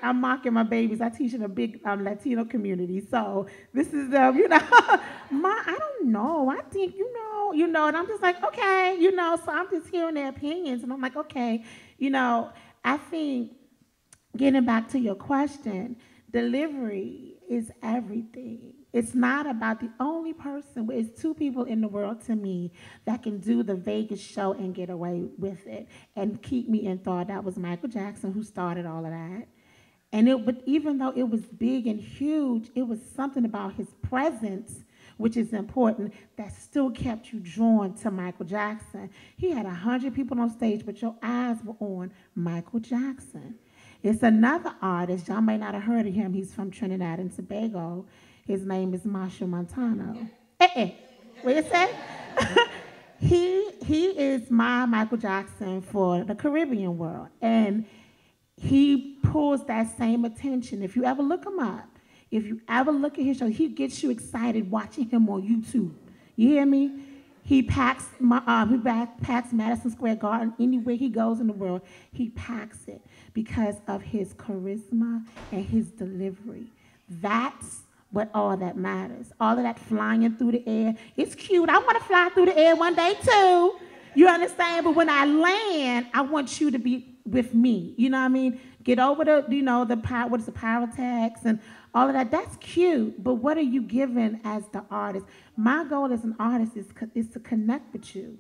I'm mocking my babies. I teach in a big Latino community. So this is them, Ma, I don't know. I think, and I'm just like, okay, so I'm just hearing their opinions. And I'm like, okay, I think, getting back to your question, delivery is everything. It's not about the only person. It's two people in the world to me that can do the Vegas show and get away with it and keep me in thought. That was Michael Jackson, who started all of that. But even though it was big and huge, it was something about his presence, which is important, that still kept you drawn to Michael Jackson. He had 100 people on stage, but your eyes were on Michael Jackson. It's another artist. Y'all may not have heard of him. He's from Trinidad and Tobago. His name is Marshall Montano. What you say? He is my Michael Jackson for the Caribbean world. And he pulls that same attention. If you ever look him up, if you ever look at his show, he gets you excited watching him on YouTube. You hear me? He packs Madison Square Garden. Anywhere he goes in the world, he packs it because of his charisma and his delivery. That's what all that matters. All of that flying through the air. It's cute. I want to fly through the air one day too. You understand? But when I land, I want you to be with me. You know what I mean? Get over what is the pyrotechs and all of that. That's cute. But what are you giving as the artist? My goal as an artist is to connect with you.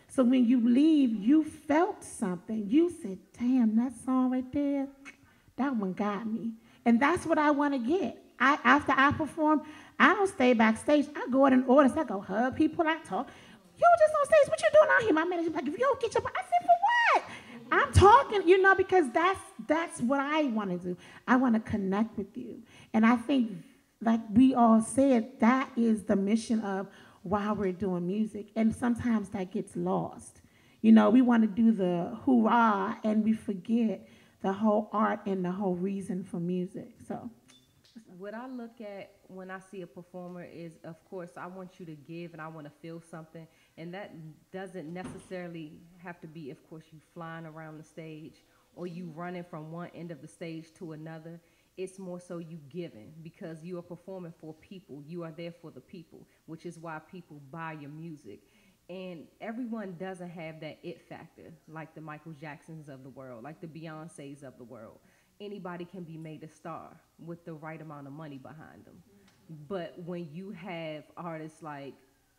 So when you leave, you felt something. You said, damn, that song right there, that one got me. And that's what I want to get. After I perform, I don't stay backstage. I go out in orders. I go hug people. I talk. You just on stage. What you doing out here? My manager's like, if you don't get your... I said, for what? I'm talking, because that's what I want to do. I want to connect with you. And I think, like we all said, that is the mission of why we're doing music. And sometimes that gets lost. We want to do the hoorah, and we forget the whole art and the whole reason for music. So... What I look at when I see a performer is, of course, I want you to give and I want to feel something. And that doesn't necessarily have to be, of course, you flying around the stage or you running from one end of the stage to another. It's more so you giving, because you are performing for people. You are there for the people, which is why people buy your music. And everyone doesn't have that it factor, like the Michael Jacksons of the world, like the Beyoncés of the world. Anybody can be made a star with the right amount of money behind them. But when you have artists like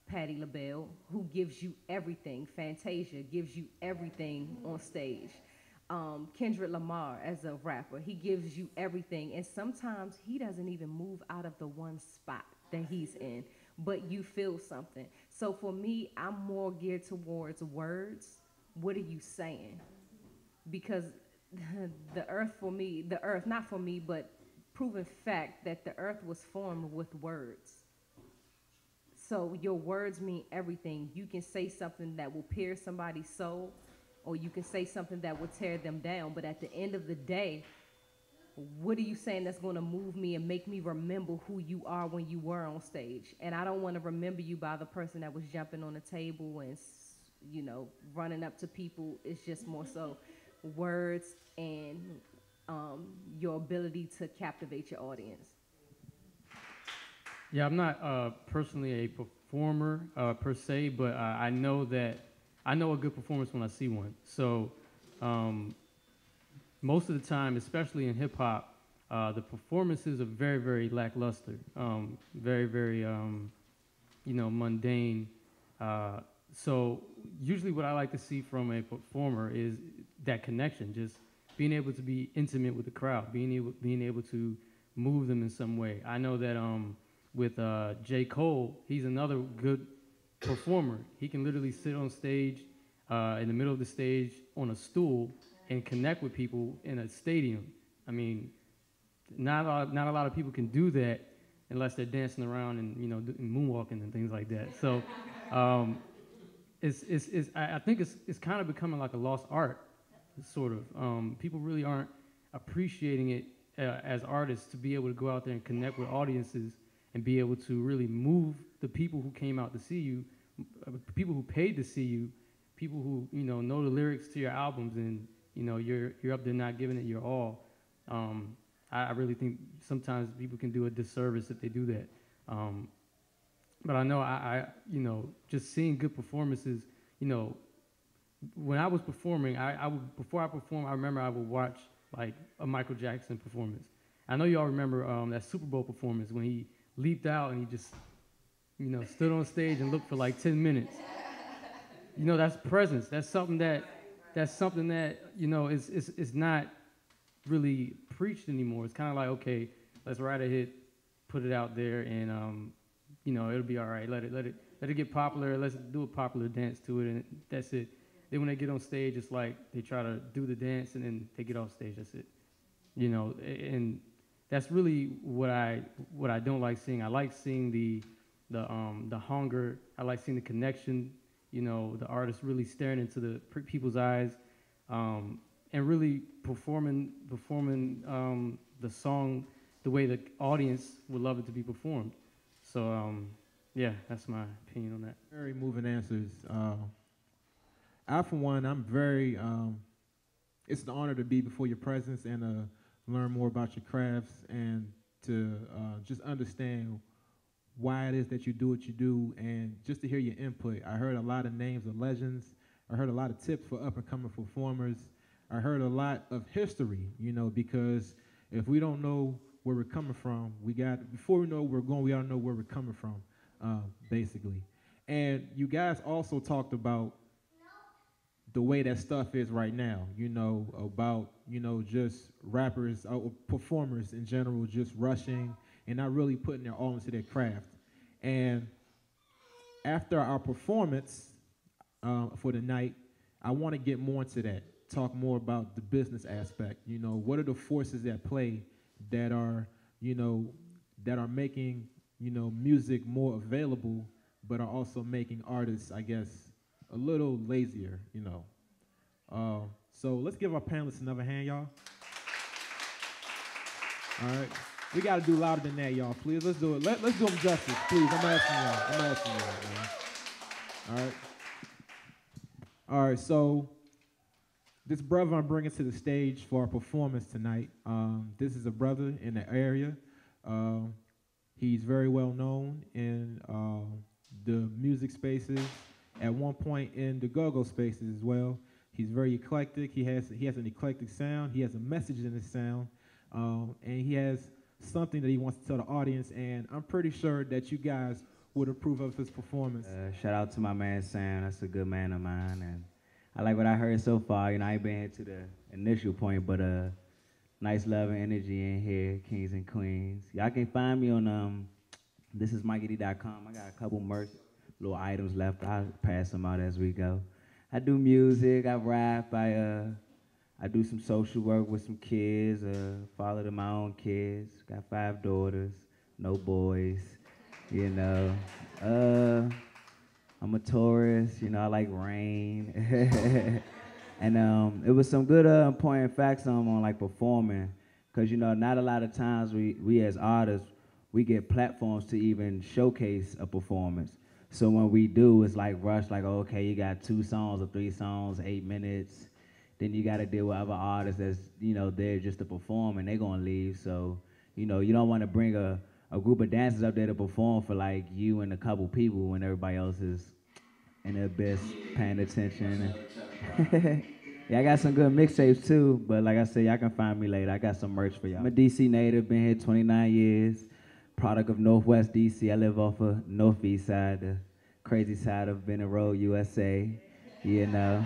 Patti LaBelle, who gives you everything, Fantasia gives you everything on stage, Kendrick Lamar as a rapper, he gives you everything, and sometimes he doesn't even move out of the one spot that he's in, but you feel something. So for me, I'm more geared towards words. What are you saying? Because the earth for me, the earth, not for me, but proven fact that the earth was formed with words. So your words mean everything. You can say something that will pierce somebody's soul, or you can say something that will tear them down. But at the end of the day, what are you saying that's going to move me and make me remember who you are when you were on stage? And I don't want to remember you by the person that was jumping on the table and, you know, running up to people. It's just more so words and your ability to captivate your audience. Yeah, I'm not personally a performer per se, but I know a good performance when I see one. So most of the time, especially in hip hop, the performances are very, very lackluster, very, very, mundane. So usually what I like to see from a performer is that connection, just being able to be intimate with the crowd, being able to move them in some way. I know that with J. Cole, he's another good performer. He can literally sit on stage, in the middle of the stage on a stool and connect with people in a stadium. I mean, not a lot of people can do that unless they're dancing around and, you know, moonwalking and things like that. So I think it's kind of becoming like a lost art, sort of. People really aren't appreciating it as artists to be able to go out there and connect with audiences and be able to really move the people who came out to see you, people who paid to see you, people who, you know the lyrics to your albums, and, you know, you're up there not giving it your all. I really think sometimes people can do a disservice if they do that. But I know I just seeing good performances, you know, when I was performing, before I performed, I remember I would watch like a Michael Jackson performance. I know y'all remember that Super Bowl performance when he leaped out and he just, you know, stood on stage and looked for like 10 minutes. You know, that's presence. That's something that, you know, is not really preached anymore. It's kind of like, okay, let's write a hit, put it out there, and you know, it'll be all right. Let it get popular. Let's do a popular dance to it, and that's it. Then when they get on stage, it's like they try to do the dance and then they get off stage. That's it. You know, and that's really what I don't like seeing. I like seeing the hunger. I like seeing the connection. You know, the artist really staring into the people's eyes, and really performing the song the way the audience would love it to be performed. So, yeah, that's my opinion on that. Very moving answers. I, for one, I'm very, it's an honor to be before your presence and learn more about your crafts and to just understand why it is that you do what you do, and just to hear your input. I heard a lot of names of legends. I heard a lot of tips for up-and-coming performers. I heard a lot of history, you know, because if we don't know where we're coming from, before we know where we're going, we ought to know where we're coming from, basically. And you guys also talked about the way that stuff is right now, you know, about, you know, just rappers or performers in general just rushing and not really putting their all into their craft. And after our performance for the night, I want to get more into that, talk more about the business aspect. You know, what are the forces at play that are, you know, that are making, you know, music more available, but are also making artists, I guess, a little lazier, you know. So let's give our panelists another hand, y'all. All right. We got to do louder than that, y'all. Please, let's do it. Let's do them justice, please. I'm asking y'all, man. All right. All right, so this brother I'm bringing to the stage for our performance tonight, this is a brother in the area. He's very well known in the music spaces, at one point in the go-go spaces as well. He's very eclectic. He has an eclectic sound. He has a message in his sound, and he has something that he wants to tell the audience, and I'm pretty sure that you guys would approve of his performance. Shout out to my man Sam. That's a good man of mine, and I like what I heard so far. You know, I ain't been here to the initial point, but nice love and energy in here, kings and queens. Y'all can find me on thisismikey.com. I got a couple merch, little items left. I'll pass them out as we go. I do music, I rap, I do some social work with some kids, father to my own kids. Got 5 daughters, no boys, you know. I'm a Taurus, you know, I like rain. And it was some good important facts on like performing, because, you know, not a lot of times we as artists, we get platforms to even showcase a performance. So when we do, it's like rush, like, oh, okay, you got 2 songs or 3 songs, 8 minutes. Then you got to deal with other artists that's, you know, there just to perform, and they're going to leave. So, you know, you don't want to bring a group of dancers up there to perform for, like, you and a couple people when everybody else is in the abyss paying attention. Yeah, I got some good mixtapes, too. But like I said, y'all can find me later. I got some merch for y'all. I'm a D.C. native, been here 29 years. Product of Northwest D.C. I live off of Northeast side, the crazy side of Benton Road, USA, you know.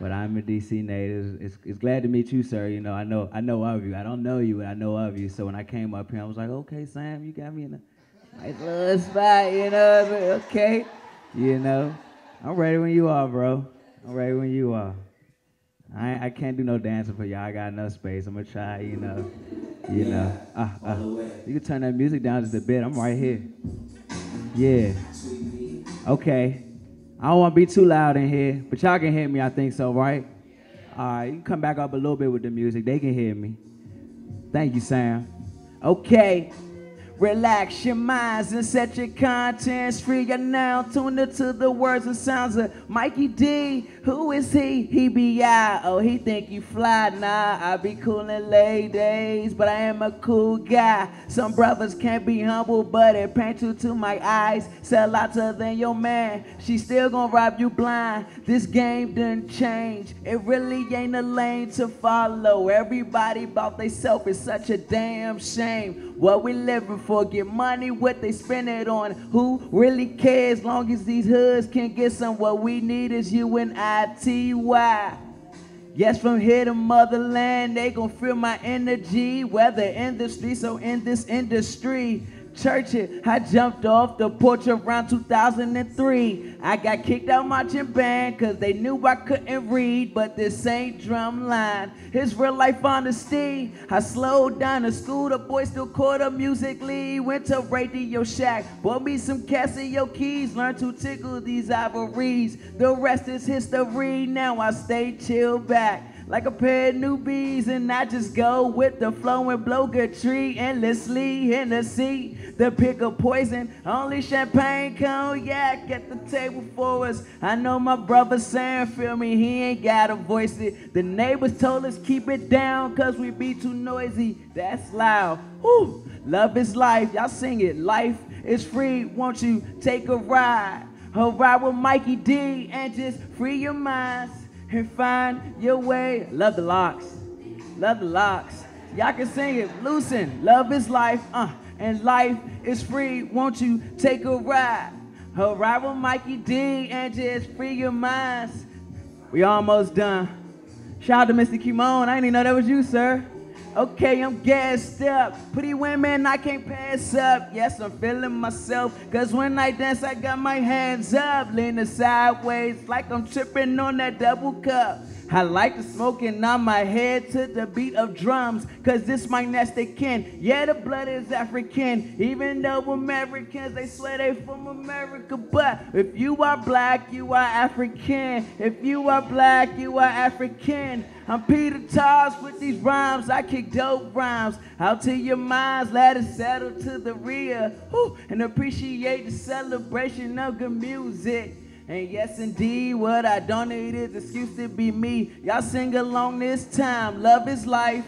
But I'm a D.C. native. It's glad to meet you, sir. You know, I know of you. I don't know you, but I know of you. So when I came up here, I was like, okay, Sam, you got me in a nice little spot, you know. Like, okay, you know. I'm ready when you are, bro. I'm ready when you are. I can't do no dancing for y'all. I got enough space. I'm gonna try, you know. You know. You can turn that music down just a bit. I'm right here. Yeah. Okay. I don't want to be too loud in here, but y'all can hear me, I think so, right? All right, you can come back up a little bit with the music. They can hear me. Thank you, Sam. Okay. Relax your minds and set your contents free. You're now tuned into the words and sounds of Mikey D. Who is he? He be I. Oh, he think you fly. Nah, I be cool in ladies, but I am a cool guy. Some brothers can't be humble, but it paints you to my eyes. Sell out to than your man. She still gonna rob you blind. This game didn't change. It really ain't a lane to follow. Everybody about they self is such a damn shame. What we living for? Get money, what they spend it on. Who really cares? Long as these hoods can get some. What we need is UNITY. Yes, from here to motherland, they gon' feel my energy. Whether in the streets or in this industry. Church it, I jumped off the porch around 2003. I got kicked out marching band cause they knew I couldn't read, but this ain't drum line. It's real life honesty. I slowed down to school, the boy still caught a music lead. Went to Radio Shack, bought me some Casio keys, learned to tickle these ivories. The rest is history, now I stay chill back. Like a pair of newbies, and I just go with the flow and blow good tree endlessly in the sea. The pick of poison, only champagne, cognac at the table for us. I know my brother Sam, feel me, he ain't gotta voice it. The neighbors told us keep it down, cause we be too noisy. That's loud. Whew. Love is life, y'all sing it. Life is free, won't you take a ride? A ride with Mikey D and just free your minds. And find your way. Love the locks. Love the locks. Y'all can sing it. Loosen. Love is life. And life is free. Won't you take a ride? A ride with Mikey D and just free your minds. We almost done. Shout out to Mr. Kimon. I didn't even know that was you, sir. Okay, I'm gassed up. Pretty women, I can't pass up. Yes, I'm feeling myself. Cause when I dance, I got my hands up. Leaning sideways like I'm tripping on that double cup. I like the smoking on my head to the beat of drums. Cause this my nasty kin. Yeah, the blood is African. Even though Americans, they swear they from America. But if you are black, you are African. If you are black, you are African. I'm Peter Tosh with these rhymes. I kick dope rhymes out to your minds. Let it settle to the rear. Woo, and appreciate the celebration of good music. And yes, indeed, what I don't need is excuse to be me. Y'all sing along this time. Love is life,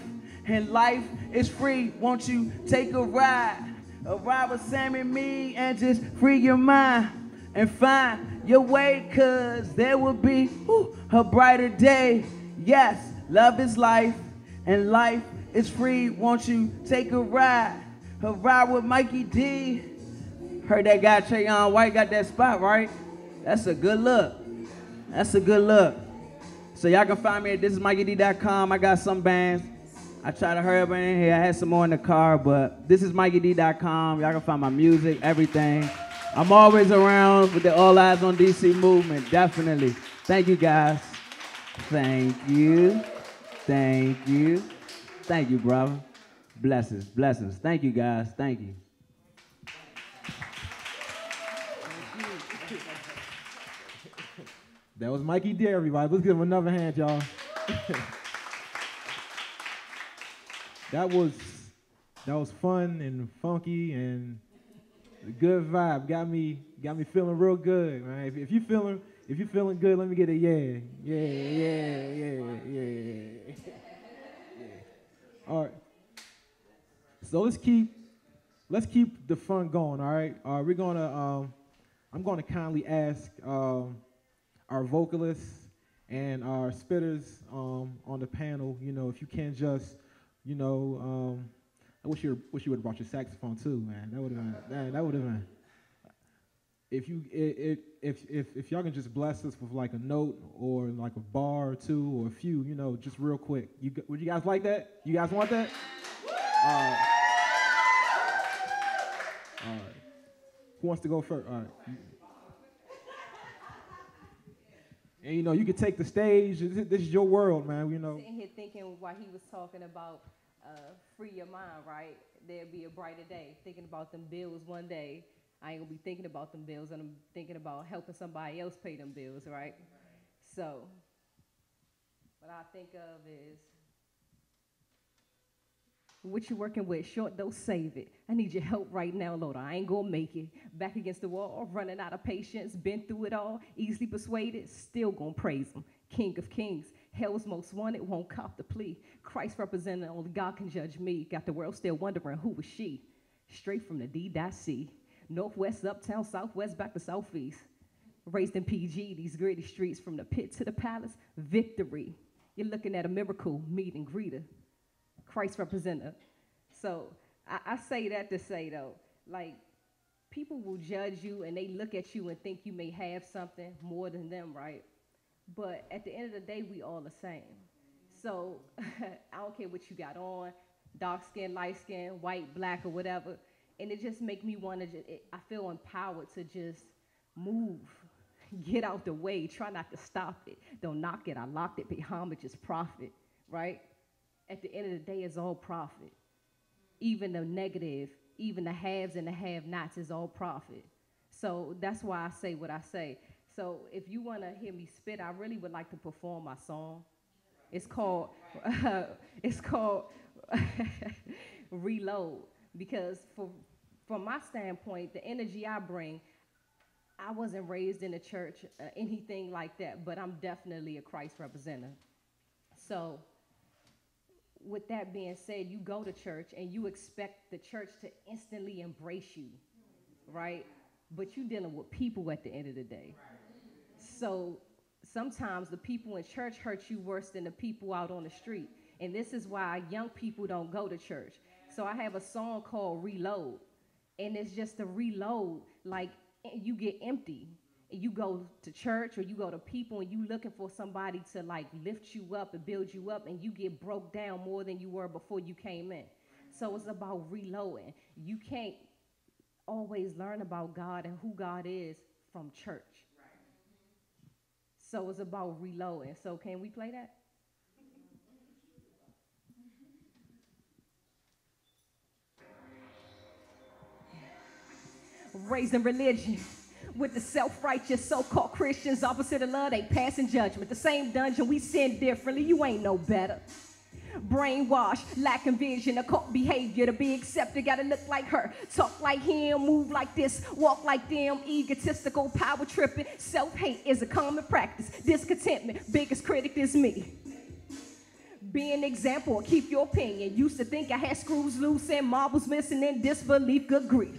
and life is free. Won't you take a ride with Sam and me, and just free your mind and find your way, cause there will be a brighter day. Yes, love is life, and life is free. Won't you take a ride with Mikey D? Heard that guy Trayon White got that spot, right? That's a good look. That's a good look. So y'all can find me at thisismikeyd.com. I got some bands. I try to hurry up in here. I had some more in the car, but thisismikeyd.com. Y'all can find my music, everything. I'm always around with the All Eyes on DC movement, definitely. Thank you, guys. Thank you. Thank you. Thank you, brother. Blessings, blessings. Thank you, guys. Thank you. That was Mikey D, everybody. Let's give him another hand, y'all. That was fun and funky and a good vibe. Got me feeling real good, man. If you feeling good, let me get a yeah. Yeah. All right. So let's keep the fun going, all right? We're gonna I'm gonna kindly ask our vocalists and our spitters on the panel, if you can just, I wish you would have brought your saxophone too, man. That would have been. If y'all can just bless us with like a note or like a bar or two or a few, just real quick. Would you guys like that? You guys want that? All right. Who wants to go first? All right. And you can take the stage. This is your world, man. Sitting here thinking while he was talking about free your mind, right? There'll be a brighter day. Thinking about them bills one day. I ain't gonna be thinking about them bills, and I'm thinking about helping somebody else pay them bills, right? So, what I think of is, what you working with? Short, don't save it. I need your help right now, Lord. I ain't gonna make it. Back against the wall, running out of patience, been through it all, easily persuaded, still gonna praise him. King of kings, hell's most wanted, won't cop the plea. Christ representing, only God can judge me. Got the world still wondering who was she. Straight from the D.C. Northwest, uptown, southwest, back to southeast. Raised in PG, these gritty streets, from the pit to the palace, victory. You're looking at a miracle, meet and greeter. Christ representative. So I say that to say, though, like, people will judge you and they look at you and think you may have something more than them, right? But at the end of the day, we all the same. So I don't care what you got on, dark skin, light skin, white, black, or whatever. And it just make me want to, I feel empowered to just move, get out the way, try not to stop it. Don't knock it, I locked it, pay homage is profit, right? At the end of the day, it's all profit. Even the negative, even the haves and the have-nots is all profit. So that's why I say what I say. So if you want to hear me spit, I really would like to perform my song. It's called Reload. Because from my standpoint, the energy I bring, I wasn't raised in a church, anything like that, but I'm definitely a Christ representative. So with that being said, you go to church and you expect the church to instantly embrace you, right? But you're dealing with people at the end of the day. So sometimes the people in church hurt you worse than the people out on the street. And this is why young people don't go to church. So I have a song called Reload. And it's just a reload, like you get empty. You go to church or you go to people and you looking for somebody to like lift you up and build you up, and you get broke down more than you were before you came in. So it's about reloading. You can't always learn about God and who God is from church. So it's about reloading. So can we play that? Raised in religion with the self-righteous so-called Christians, opposite of love, they passing judgment. The same dungeon, we sin differently, you ain't no better. Brainwashed, lacking vision, occult behavior to be accepted. Gotta look like her, talk like him, move like this, walk like them. Egotistical, power tripping, self-hate is a common practice. Discontentment, biggest critic is me. Be an example, keep your opinion. Used to think I had screws loose and marbles missing in disbelief, good grief.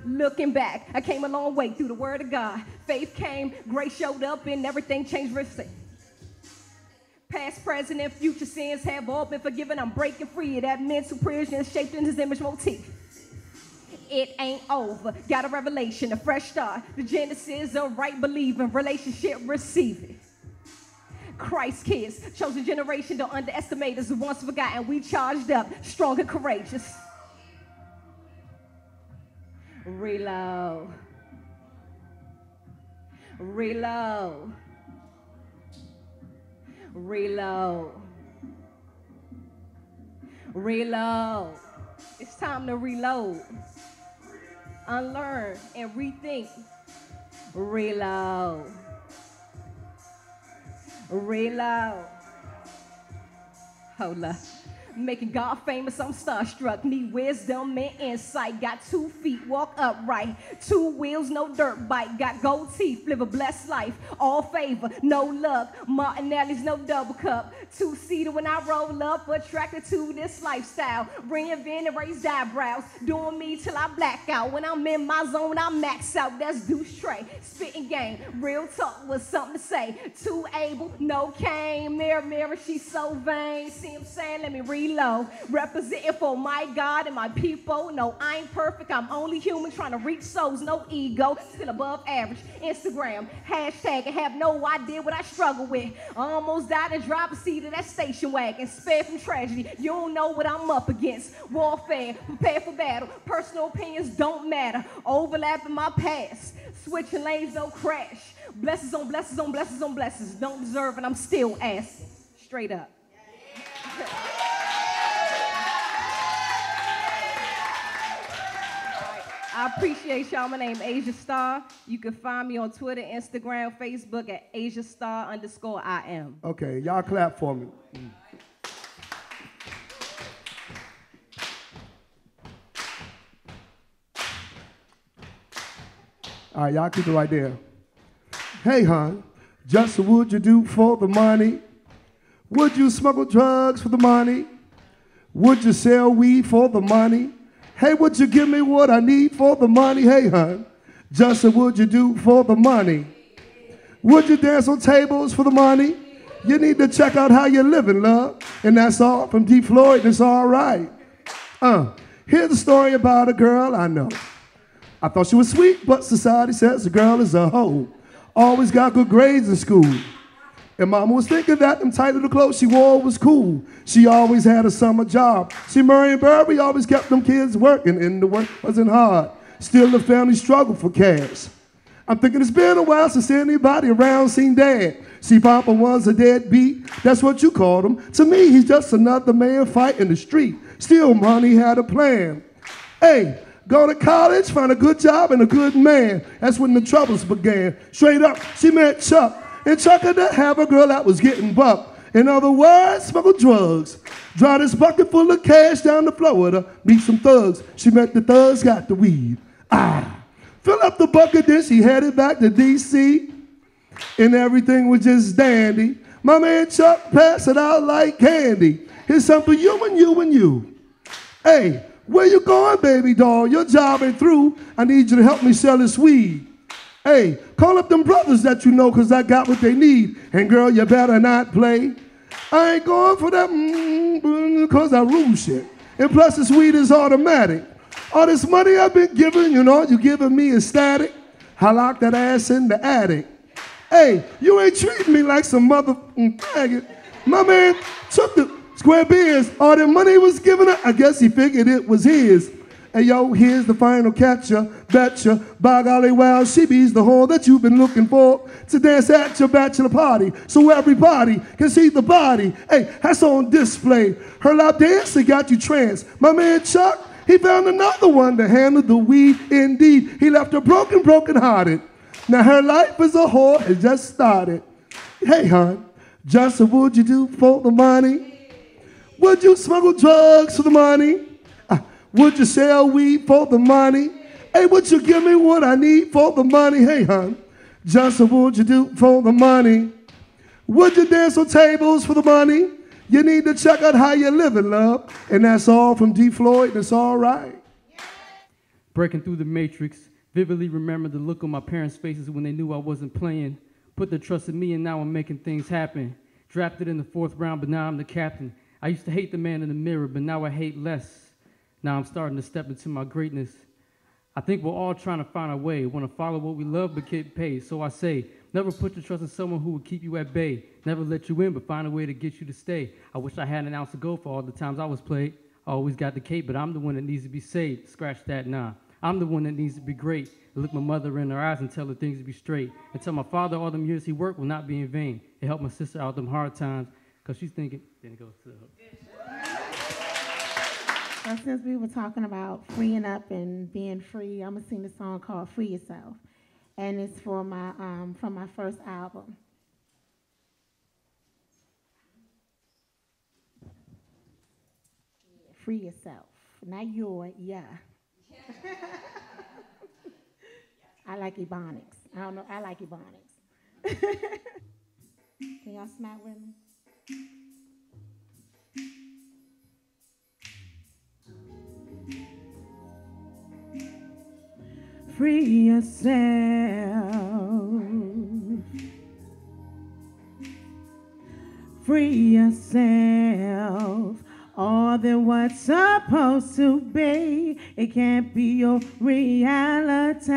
Looking back, I came a long way through the word of God. Faith came, grace showed up, and everything changed. Past, present, and future sins have all been forgiven. I'm breaking free of that mental prison shaped in his image motif. It ain't over. Got a revelation, a fresh start. The genesis of right believing, relationship receiving. Christ kids, chosen generation, don't underestimate us. Once forgotten, we charged up, strong and courageous. Reload. Reload. Reload. Reload. It's time to reload. Unlearn and rethink. Reload. Reload. Hold up. Making God famous, I'm starstruck. Need wisdom and insight. Got 2 feet, walk upright. 2 wheels, no dirt bike. Got gold teeth, live a blessed life. All favor, no luck. Martinelli's, no double cup. 2-seater when I roll up. Attracted to this lifestyle. Reinvent and raise eyebrows. Doing me till I black out. When I'm in my zone, I max out. That's Deuce Trey. Spitting game, real talk with something to say. Too able, no cane. Mirror, mirror, she's so vain. See what I'm saying? Let me reload. Representing for my God and my people. No, I ain't perfect. I'm only human trying to reach souls. No ego. Still above average. Instagram. Hashtag and have no idea what I struggle with. Almost died and dropped a seat of that station wagon. Spared from tragedy. You don't know what I'm up against. Warfare. Prepare for battle. Personal opinions don't matter. Overlapping my past. Switching lanes, no crash. Blessings on blessings on blessings on blessings. Don't deserve it. I'm still asking. Straight up. I appreciate y'all. My name Asia Star. You can find me on Twitter, Instagram, Facebook at AsiaStar_IM. Okay, y'all clap for me. All right, y'all keep it right there. Hey, hon, just what would you do for the money? Would you smuggle drugs for the money? Would you sell weed for the money? Hey, would you give me what I need for the money? Hey, hon, just what would you do for the money? Would you dance on tables for the money? You need to check out how you're living, love. And that's all from D. Floyd, and it's all right. Here's a story about a girl I know. I thought she was sweet, but society says the girl is a hoe. Always got good grades in school. And mama was thinking that them tight little clothes she wore was cool. She always had a summer job. See, Murray and Burberry always kept them kids working, and the work wasn't hard. Still, the family struggled for cash. I'm thinking it's been a while since anybody around seen Dad. See, Papa was a deadbeat. That's what you called him. To me, he's just another man fighting the street. Still, money had a plan. Hey, go to college, find a good job and a good man. That's when the troubles began. Straight up, she met Chuck. And Chuck had to have a girl that was getting bucked. In other words, smuggle drugs. Draw this bucket full of cash down to Florida, meet some thugs. She met the thugs, got the weed. Fill up the bucket, then she headed back to D.C. And everything was just dandy. My man Chuck passed it out like candy. Here's something for you and you and you. Hey, where you going, baby doll? Your job ain't through. I need you to help me sell this weed. Hey, call up them brothers that you know, because I got what they need. And girl, you better not play. I ain't going for that because I rule shit. And plus this weed is automatic. All this money I've been giving, you know, you giving me is static. I lock that ass in the attic. Hey, you ain't treating me like some mother faggot. My man took the square beers. All the money he was giving her, I guess he figured it was his. Hey, yo, here's the final catcher. Betcha, by golly, wow, she be's the whore that you've been looking for to dance at your bachelor party so everybody can see the body. Hey, that's on display. Her lap dancer got you tranced. My man Chuck, he found another one to handle the weed. Indeed, he left her broken hearted. Now her life as a whore has just started. Hey, hon, just what would you do for the money? Would you smuggle drugs for the money? Would you sell weed for the money? Hey, would you give me what I need for the money? Hey, hon, just what would you do for the money? Would you dance on tables for the money? You need to check out how you're living, love. And that's all from D. Floyd, and it's all right. Breaking through the matrix, vividly remember the look on my parents' faces when they knew I wasn't playing. Put their trust in me and now I'm making things happen. Drafted in the 4th round, but now I'm the captain. I used to hate the man in the mirror, but now I hate less. Now I'm starting to step into my greatness. I think we're all trying to find a way, want to follow what we love but get paid. So I say, never put your trust in someone who will keep you at bay. Never let you in, but find a way to get you to stay. I wish I had an ounce to go for all the times I was played. I always got the cape, but I'm the one that needs to be saved. Scratch that, nah. I'm the one that needs to be great. And look my mother in her eyes and tell her things to be straight. And tell my father all them years he worked will not be in vain. It helped my sister out them hard times, because she's thinking, then it goes to the hook. Well, since we were talking about freeing up and being free, I'm gonna sing a song called "Free Yourself," and it's for my from my first album. Free yourself, not your yeah. I like Ebonics. I don't know. I like Ebonics. Can y'all smack with me? Free yourself. Free yourself. All than what's supposed to be. It can't be your reality.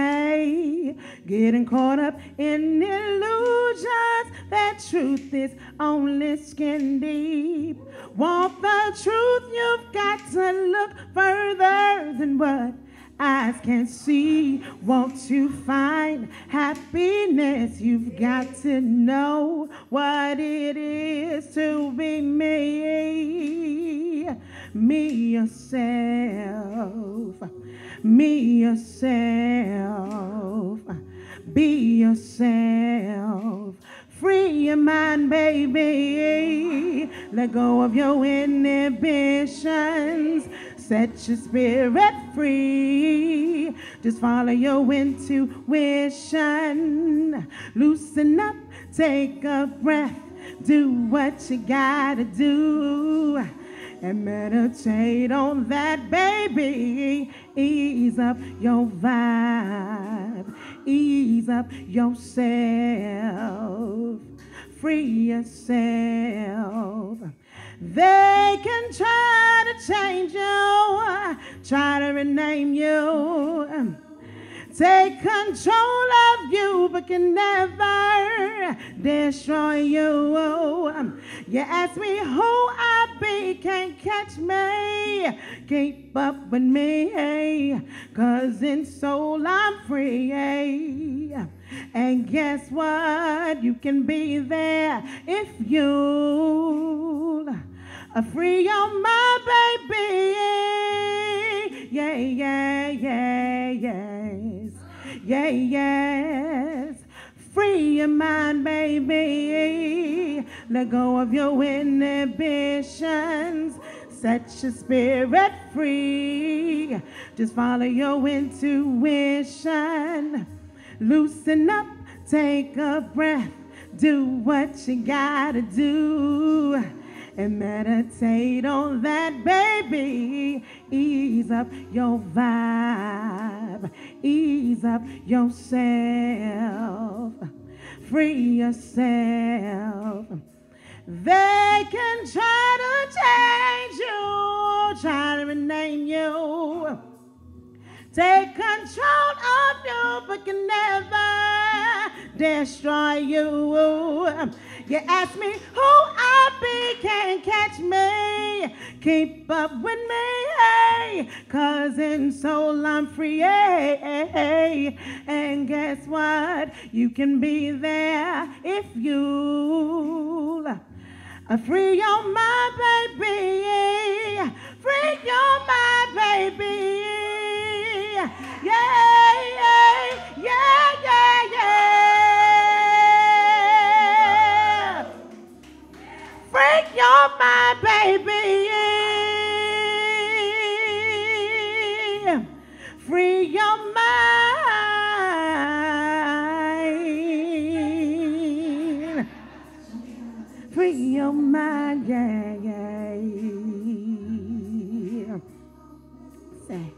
Getting caught up in illusions. That truth is only skin deep. Want the truth? You've got to look further than what eyes can see. Want to find happiness? You've got to know what it is to be me. Me yourself. Me yourself. Be yourself. Free your mind, baby. Let go of your inhibitions. Set your spirit free. Just follow your intuition. Loosen up, take a breath. Do what you gotta do. And meditate on that, baby. Ease up your vibe. Ease up yourself. Free yourself. They can try to change you, try to rename you, take control of you, but can never destroy you. You ask me who I be, can't catch me, keep up with me, 'cause in soul I'm free. And guess what? You can be there if you free your mind, baby. Yeah, yeah, yeah, yes. Yeah, yes. Free your mind, baby. Let go of your inhibitions. Set your spirit free. Just follow your intuition. Loosen up, take a breath. Do what you gotta do. And meditate on that, baby. Ease up your vibe. Ease up yourself. Free yourself. They can try to change you, try to rename you, take control of you, but can never destroy you. You ask me who I be, can't catch me, keep up with me, 'cause in soul I'm free. And guess what? You can be there if you free your mind, baby. Free your mind, baby. Yeah, yeah, yeah, yeah, yeah. Free your mind, baby. your mind. Free your mind, yeah, yeah. Say,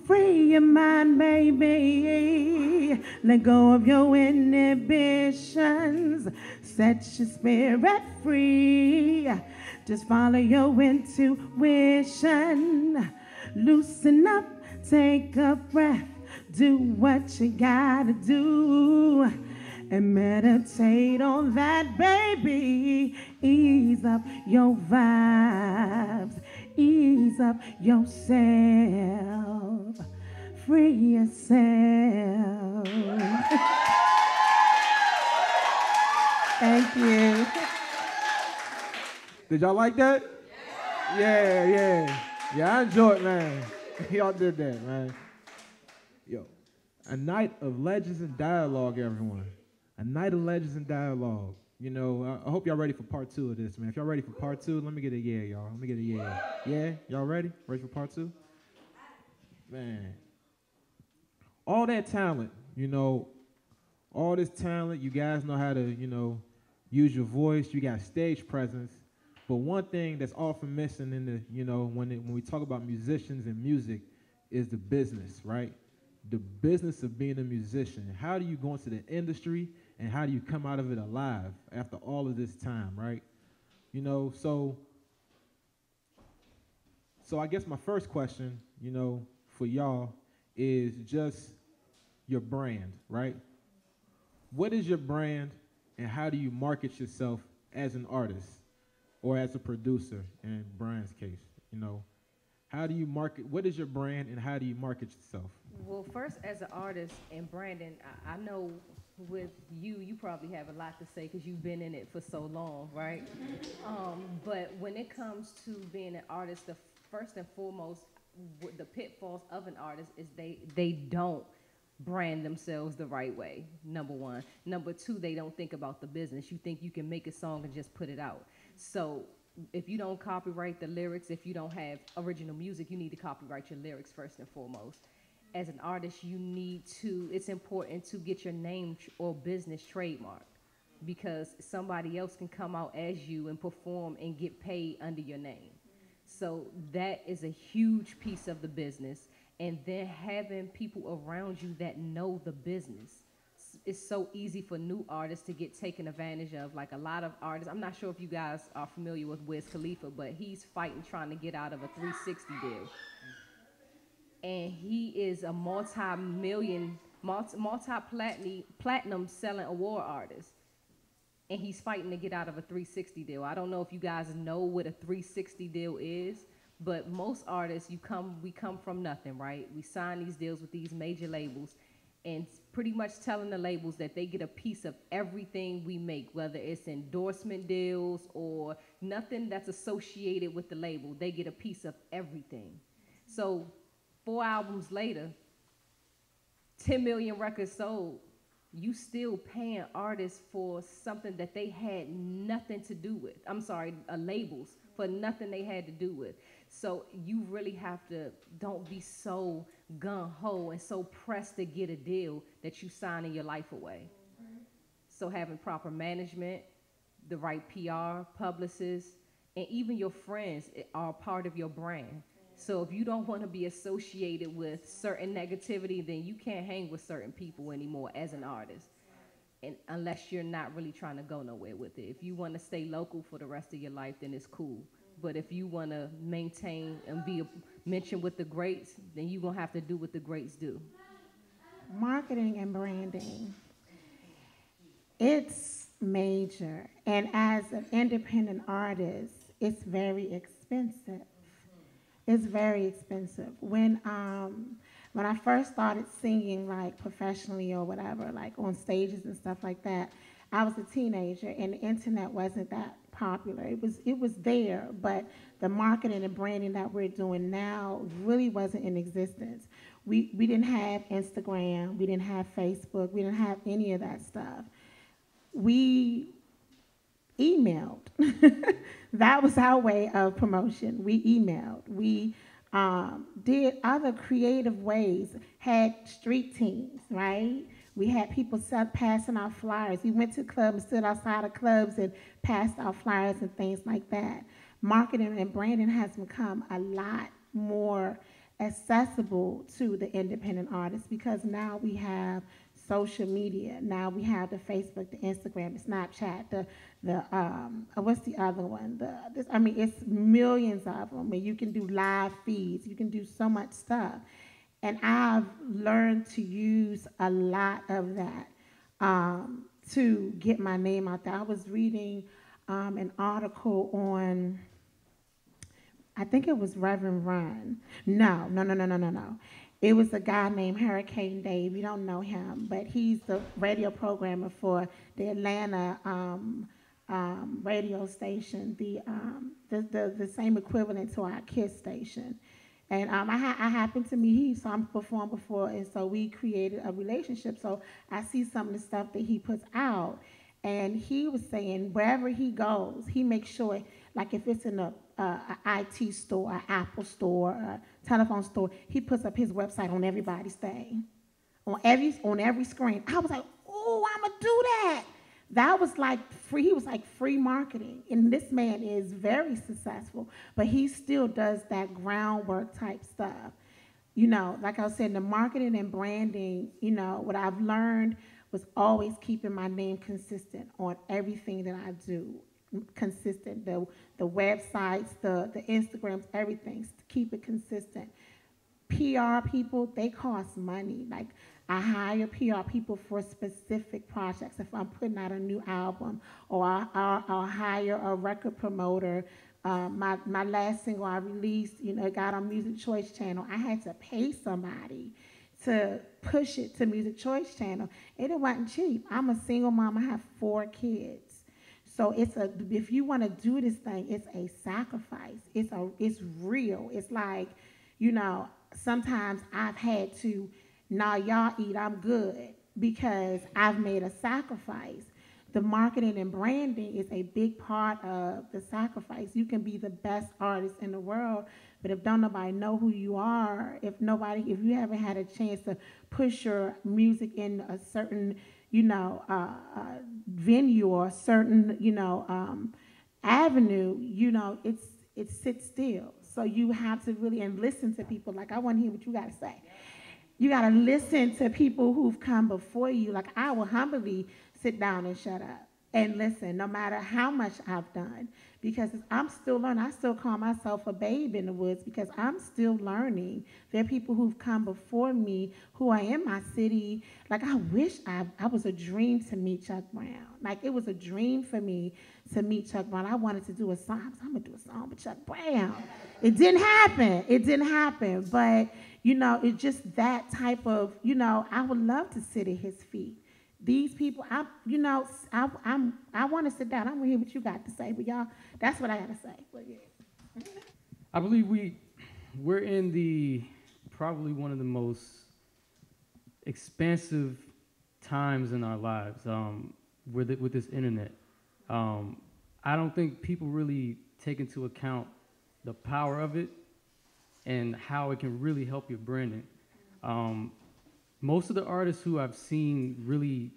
free your mind, baby. Let go of your inhibitions. Set your spirit free. Just follow your intuition. Loosen up, take a breath. Do what you gotta do. And meditate on that, baby. Ease up your vibes. Ease up yourself. Free yourself. Thank you. Did y'all like that? Yeah. Yeah, I enjoyed it, man. Y'all did that, man. Yo, a night of legends and dialogue, everyone. A night of legends and dialogue. You know, I hope y'all ready for part 2 of this, man. If y'all ready for part 2, let me get a yeah, y'all. Let me get a yeah. Yeah? Y'all ready? Ready for part 2? Man. All that talent, you know, all this talent, you guys know how to, you know, use your voice. You got stage presence. But one thing that's often missing in the, you know, when we talk about musicians and music is the business, right? The business of being a musician. How do you go into the industry and how do you come out of it alive after all of this time, right? You know, so I guess my first question, you know, for y'all is just your brand, right? What is your brand and how do you market yourself as an artist or as a producer in Brian's case, you know? How do you market, what is your brand and how do you market yourself? Well, first, as an artist and Brandon, I know with you probably have a lot to say because you've been in it for so long, right? But when it comes to being an artist, the first and foremost, the pitfalls of an artist is they don't brand themselves the right way, number one. Number two, they don't think about the business. You think you can make a song and just put it out. So if you don't copyright the lyrics, if you don't have original music, you need to copyright your lyrics first and foremost. As an artist, it's important to get your name or business trademark because somebody else can come out as you and perform and get paid under your name. So that is a huge piece of the business. And then having people around you that know the business. It's so easy for new artists to get taken advantage of. Like a lot of artists, I'm not sure if you guys are familiar with Wiz Khalifa, but he's fighting trying to get out of a 360 deal. And he is a multi-platinum selling award artist. And he's fighting to get out of a 360 deal. I don't know if you guys know what a 360 deal is, but most artists, we come from nothing, right? We sign these deals with these major labels and pretty much telling the labels that they get a piece of everything we make, whether it's endorsement deals or nothing that's associated with the label. They get a piece of everything. So 4 albums later, 10 million records sold, you still paying artists for something that they had nothing to do with. Labels for nothing they had to do with. So you really have to, don't be so gung-ho and so pressed to get a deal that you signing your life away. So having proper management, the right PR, publicists, and even your friends are part of your brand. So if you don't want to be associated with certain negativity, then you can't hang with certain people anymore as an artist. And unless you're not really trying to go nowhere with it. If you want to stay local for the rest of your life, then it's cool. But if you want to maintain and be mentioned with the greats, then you're going to have to do what the greats do. Marketing and branding, it's major. And as an independent artist, it's very expensive. It's very expensive. When I first started singing like professionally or whatever, like on stages and stuff like that, I was a teenager and the internet wasn't that popular. It was there, but the marketing and branding that we're doing now really wasn't in existence. We didn't have Instagram, we didn't have Facebook, we didn't have any of that stuff. We emailed. That was our way of promotion. We emailed. We did other creative ways, had street teams, right? We had people passing out flyers. We went to clubs, stood outside of clubs and passed out flyers and things like that. Marketing and branding has become a lot more accessible to the independent artists because now we have social media. Now we have the Facebook, the Instagram, the Snapchat, what's the other one? It's millions of them. And you can do live feeds. You can do so much stuff. And I've learned to use a lot of that to get my name out there. I was reading an article on, I think it was Reverend Run. No. It was a guy named Hurricane Dave. You don't know him, but he's the radio programmer for the Atlanta radio station, the same equivalent to our KISS station. And I happened to meet, he saw him perform before, and so we created a relationship. So I see some of the stuff that he puts out, and he was saying wherever he goes, he makes sure, like if it's in a IT store, an Apple store, a telephone store, he puts up his website on everybody's thing, on every screen. I was like, oh, I'm gonna do that. That was like free. He was like free marketing, and this man is very successful, but he still does that groundwork type stuff. You know, like I was saying, the marketing and branding. You know, what I've learned was always keeping my name consistent on everything that I do. Consistent, the websites, the Instagrams, everything, to keep it consistent. PR people, they cost money. Like, I hire PR people for specific projects. If I'm putting out a new album, or I'll hire a record promoter. My last single I released, you know, it got on Music Choice Channel. I had to pay somebody to push it to Music Choice Channel. And it wasn't cheap. I'm a single mom. I have 4 kids. So if you want to do this thing, it's a sacrifice. It's real. It's like, you know, sometimes I've had to, nah, y'all eat, I'm good, because I've made a sacrifice. The marketing and branding is a big part of the sacrifice. You can be the best artist in the world, but if don't nobody know who you are, if you haven't had a chance to push your music in a certain, you know, venue or a certain, you know, avenue, you know, it sits still. So you have to really, and listen to people. Like, I want to hear what you got to say. You got to listen to people who've come before you. Like, I will humbly sit down and shut up and listen, no matter how much I've done, because I'm still learning. I still call myself a babe in the woods because I'm still learning. There are people who've come before me who are in my city. Like, I wish I was a dream to meet Chuck Brown. Like, it was a dream for me to meet Chuck Brown. I wanted to do a song. I'm going to do a song with Chuck Brown. It didn't happen. But, you know, it's just that type of, you know, I would love to sit at his feet. These people, I want to sit down. I want to hear what you got to say. But y'all, that's what I got to say. But yeah. I believe we're in probably one of the most expansive times in our lives with this internet. I don't think people really take into account the power of it and how it can really help your branding. Most of the artists who I've seen really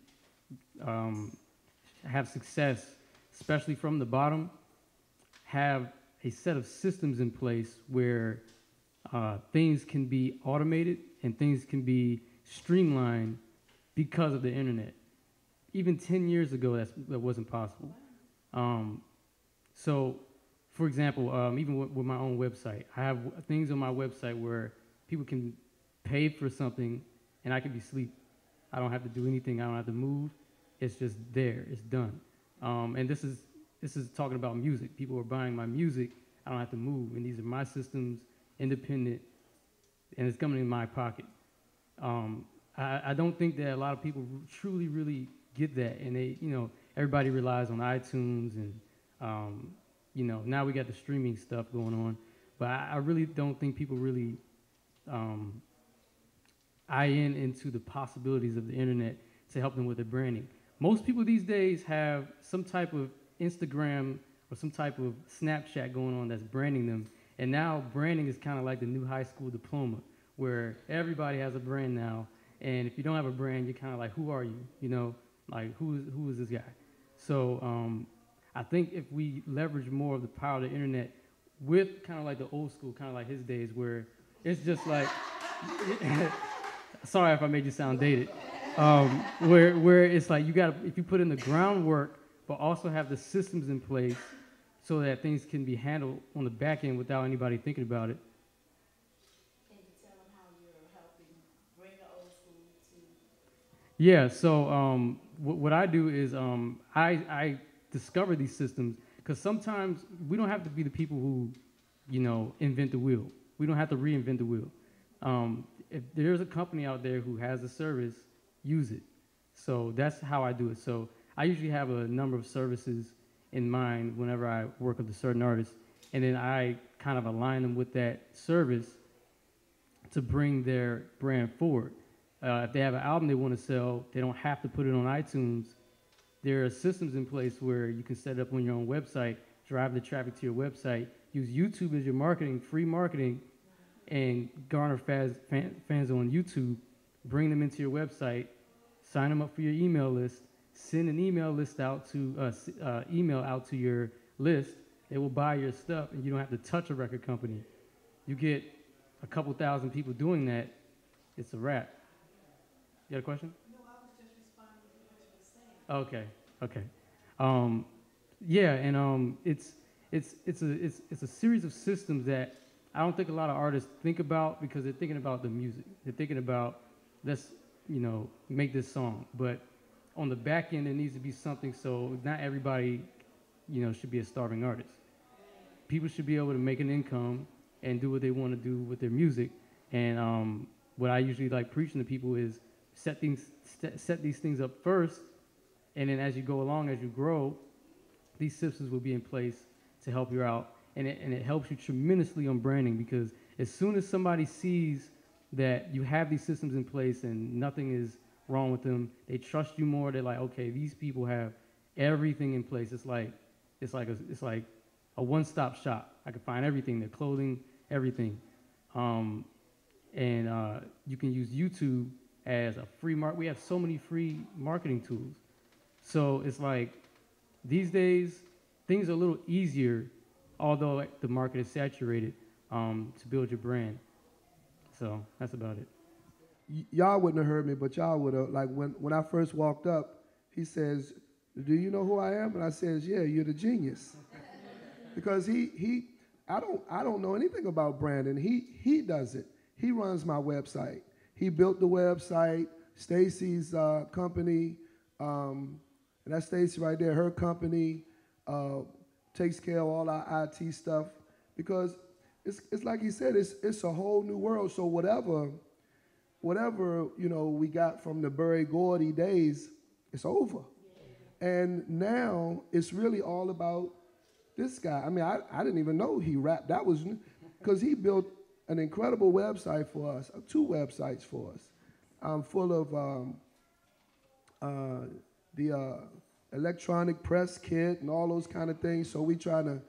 have success, especially from the bottom, have a set of systems in place where things can be automated and things can be streamlined because of the internet. Even 10 years ago, that wasn't possible. So, for example, even with my own website, I have things on my website where people can pay for something and I can be asleep. I don't have to do anything. I don't have to move. It's just there. It's done. And this is talking about music. People are buying my music. I don't have to move. And these are my systems, independent, and it's coming in my pocket. I don't think that a lot of people truly, really get that. And they, you know, everybody relies on iTunes and, you know, now we got the streaming stuff going on. But I really don't think people really eye into the possibilities of the internet to help them with their branding. Most people these days have some type of Instagram or some type of Snapchat going on that's branding them, And now branding is kind of like the new high school diploma, where everybody has a brand now. And if you don't have a brand, you're kind of like, who are you? You know, like who is this guy? So I think if we leverage more of the power of the internet with kind of like the old school, kind of like his days, where it's just like, sorry if I made you sound dated, where it's like if you put in the groundwork, but also have the systems in place so that things can be handled on the back end without anybody thinking about it. Can you tell them how you're helping bring the old school to? Yeah, so what I do is I discover these systems, because sometimes we don't have to be the people who, you know, invent the wheel. We don't have to reinvent the wheel. If there's a company out there who has a service, use it. So that's how I do it. So I usually have a number of services in mind whenever I work with a certain artist, and then I kind of align them with that service to bring their brand forward. If they have an album they want to sell, they don't have to put it on iTunes. There are systems in place where you can set it up on your own website, drive the traffic to your website, use YouTube as your marketing, free marketing, and garner fans on YouTube, bring them into your website, sign them up for your email list, send an email out to your list. They will buy your stuff, and you don't have to touch a record company. You get a couple thousand people doing that, it's a wrap. You got a question? No, I was just responding to what you were saying. Okay. Yeah, and it's a series of systems that I don't think a lot of artists think about, because they're thinking about the music. They're thinking about, let's, you know, make this song. But on the back end, there needs to be something, so not everybody, you know, should be a starving artist. People should be able to make an income and do what they want to do with their music. And what I usually like preaching to people is set these things up first, and then as you go along, as you grow, these systems will be in place to help you out. And it helps you tremendously on branding, because as soon as somebody sees that you have these systems in place and nothing is wrong with them, they trust you more. They're like, okay, these people have everything in place. It's like a one-stop shop. I can find everything, their clothing, everything. And you can use YouTube as a free we have so many free marketing tools. So it's like these days things are a little easier, although the market is saturated, to build your brand. So that's about it. Y'all wouldn't have heard me, but y'all would have. Like when I first walked up, he says, "Do you know who I am?" And I says, "Yeah, you're the genius." Because I don't know anything about branding. He does it. He runs my website. He built the website. Stacy's company, and that's Stacy right there. Her company takes care of all our IT stuff, because it's like he said, it's a whole new world. So whatever you know we got from the Berry Gordy days, it's over. And now it's really all about this guy. I mean, I didn't even know he rapped. That was because he built an incredible website for us, 2 websites for us, full of the electronic press kit and all those kind of things. So we trying to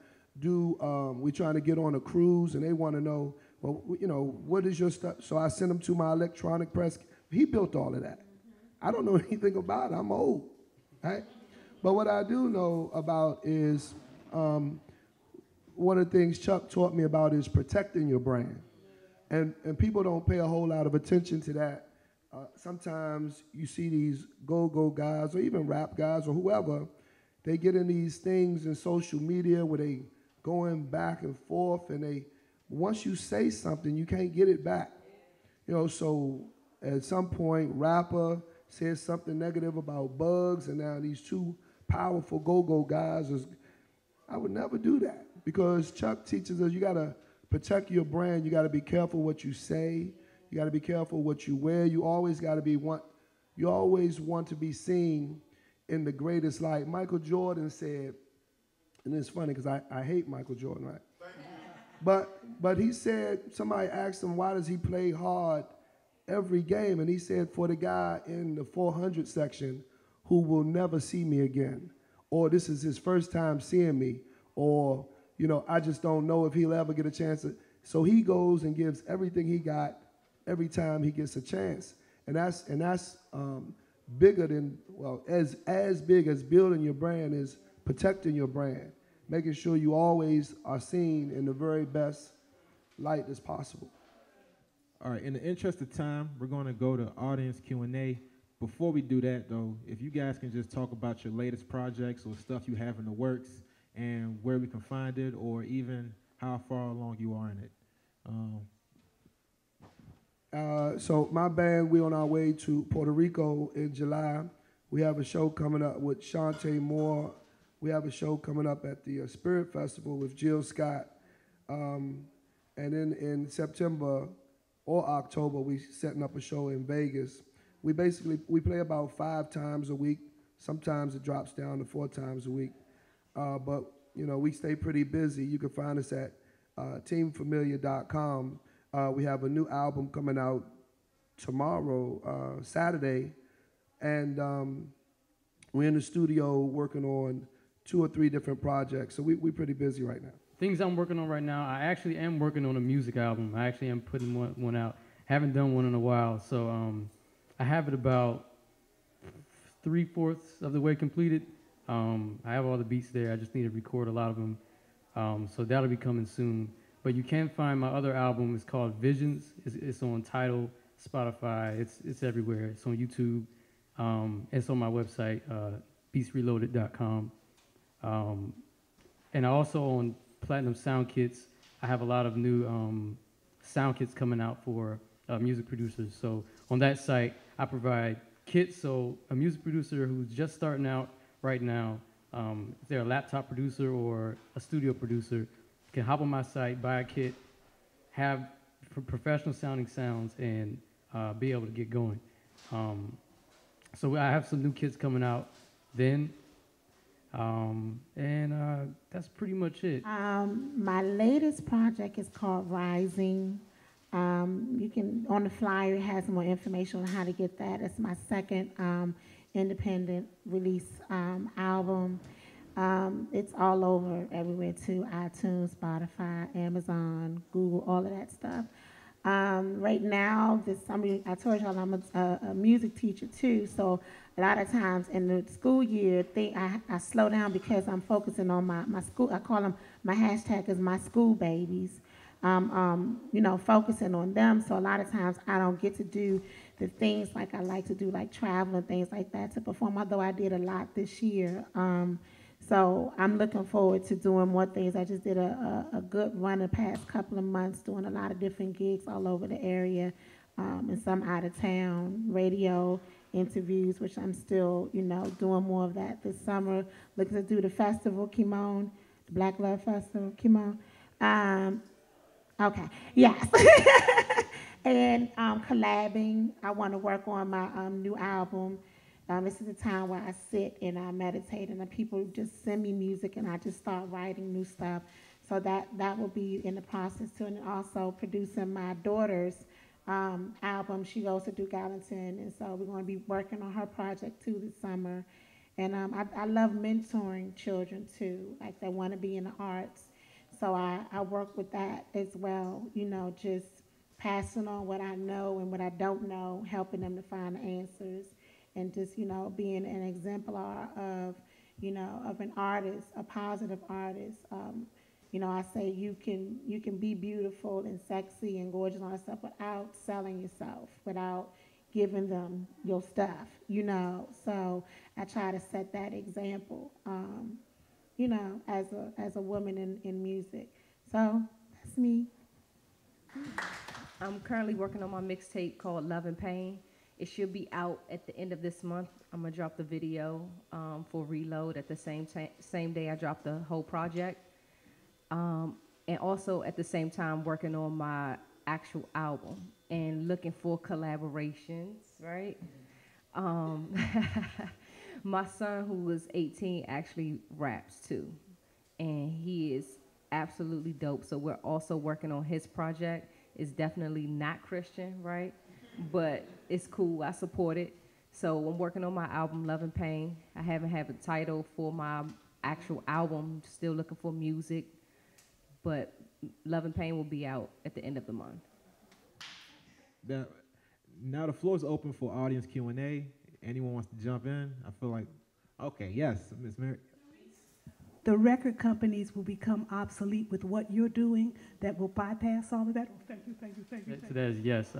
get on a cruise, and they want to know, well, you know, what is your stuff? So I sent them to my electronic press. He built all of that. I don't know anything about it. I'm old, right? But what I do know about is one of the things Chuck taught me about is protecting your brand. And people don't pay a whole lot of attention to that. Sometimes you see these go-go guys, or even rap guys, or whoever, they get in these things in social media where they going back and forth, and once you say something, you can't get it back. You know, so at some point, rapper says something negative about Bugs, and now these 2 powerful go-go guys I would never do that, because Chuck teaches us you got to protect your brand. You got to be careful what you say. You got to be careful what you wear. You always want to be seen in the greatest light. Michael Jordan said, and it's funny because I hate Michael Jordan, right? But he said, somebody asked him, why does he play hard every game? And he said, for the guy in the 400 section who will never see me again, or this is his first time seeing me, or, you know, I just don't know if he'll ever get a chance to. So he goes and gives everything he got every time he gets a chance. And that's bigger than, well, as big as building your brand is protecting your brand, making sure you always are seen in the very best light as possible. All right, in the interest of time, we're going to go to audience Q&A. Before we do that, though, if you guys can just talk about your latest projects or stuff you have in the works and where we can find it, or even how far along you are in it. So my band, we're on our way to Puerto Rico in July. We have a show coming up with Shantae Moore. We have a show coming up at the Spirit Festival with Jill Scott. And then in September or October, we setting up a show in Vegas. We play about 5 times a week. Sometimes it drops down to 4 times a week. But, you know, we stay pretty busy. You can find us at teamfamiliar.com. We have a new album coming out tomorrow, Saturday, and we're in the studio working on 2 or 3 different projects. So we're pretty busy right now. Things I'm working on right now, I actually am working on a music album. I actually am putting one out. Haven't done one in a while, so I have it about 3/4 of the way completed. I have all the beats there. I just need to record a lot of them. So that'll be coming soon. But you can find my other album. It's called Visions. It's on Tidal, Spotify. It's everywhere. It's on YouTube. It's on my website, beastreloaded.com. And also on Platinum Sound Kits, I have a lot of new sound kits coming out for music producers. So on that site, I provide kits. So a music producer who's just starting out right now, if they're a laptop producer or a studio producer, can hop on my site, buy a kit, have professional sounding sounds, and be able to get going. So I have some new kits coming out then. And that's pretty much it. My latest project is called Rising. You can, on the flyer, it has more information on how to get that. It's my second independent release album. It's all over everywhere too, iTunes, Spotify, Amazon, Google, all of that stuff. Right now, I told y'all I'm a music teacher too, so a lot of times in the school year, I slow down because I'm focusing on my school. I call them, my hashtag is my school babies. You know, focusing on them, so a lot of times I don't get to do the things like I like to do, like travel and things like that to perform, although I did a lot this year. So I'm looking forward to doing more things. I just did a good run the past couple of months, doing a lot of different gigs all over the area, and some out of town, radio interviews, which I'm still, you know, doing more of that this summer. Looking to do the festival, Kimon, the Black Love Festival, Kimon. Okay, yes. And collabing. I want to work on my new album. This is the time where I sit and I meditate, and the people just send me music, and I just start writing new stuff. So that will be in the process too, and also producing my daughter's album. She goes to Duke Ellington, and so we're going to be working on her project too this summer. And I love mentoring children too, like they want to be in the arts. So I work with that as well, you know, just passing on what I know and what I don't know, helping them to find the answers, and just, you know, being an exemplar of, you know, of an artist, a positive artist. You know, I say you can be beautiful and sexy and gorgeous and all that stuff without selling yourself, without giving them your stuff, you know. So I try to set that example, you know, as a woman in music. So that's me. I'm currently working on my mixtape called Love and Pain. It should be out at the end of this month. I'm gonna drop the video for Reload at the same day I drop the whole project. And also at the same time working on my actual album and looking for collaborations, right? My son, who was 18, actually raps too, and he is absolutely dope. So we're also working on his project. It's definitely not Christian, right? But it's cool, I support it. So I'm working on my album, Love and Pain. I haven't had a title for my actual album, still looking for music. but Love and Pain will be out at the end of the month. Now the floor is open for audience Q&A. Anyone wants to jump in? I feel like, okay, yes, Ms. Mary. The record companies will become obsolete with what you're doing that will bypass all of that? Oh, thank you, thank you, thank you. So that is yes.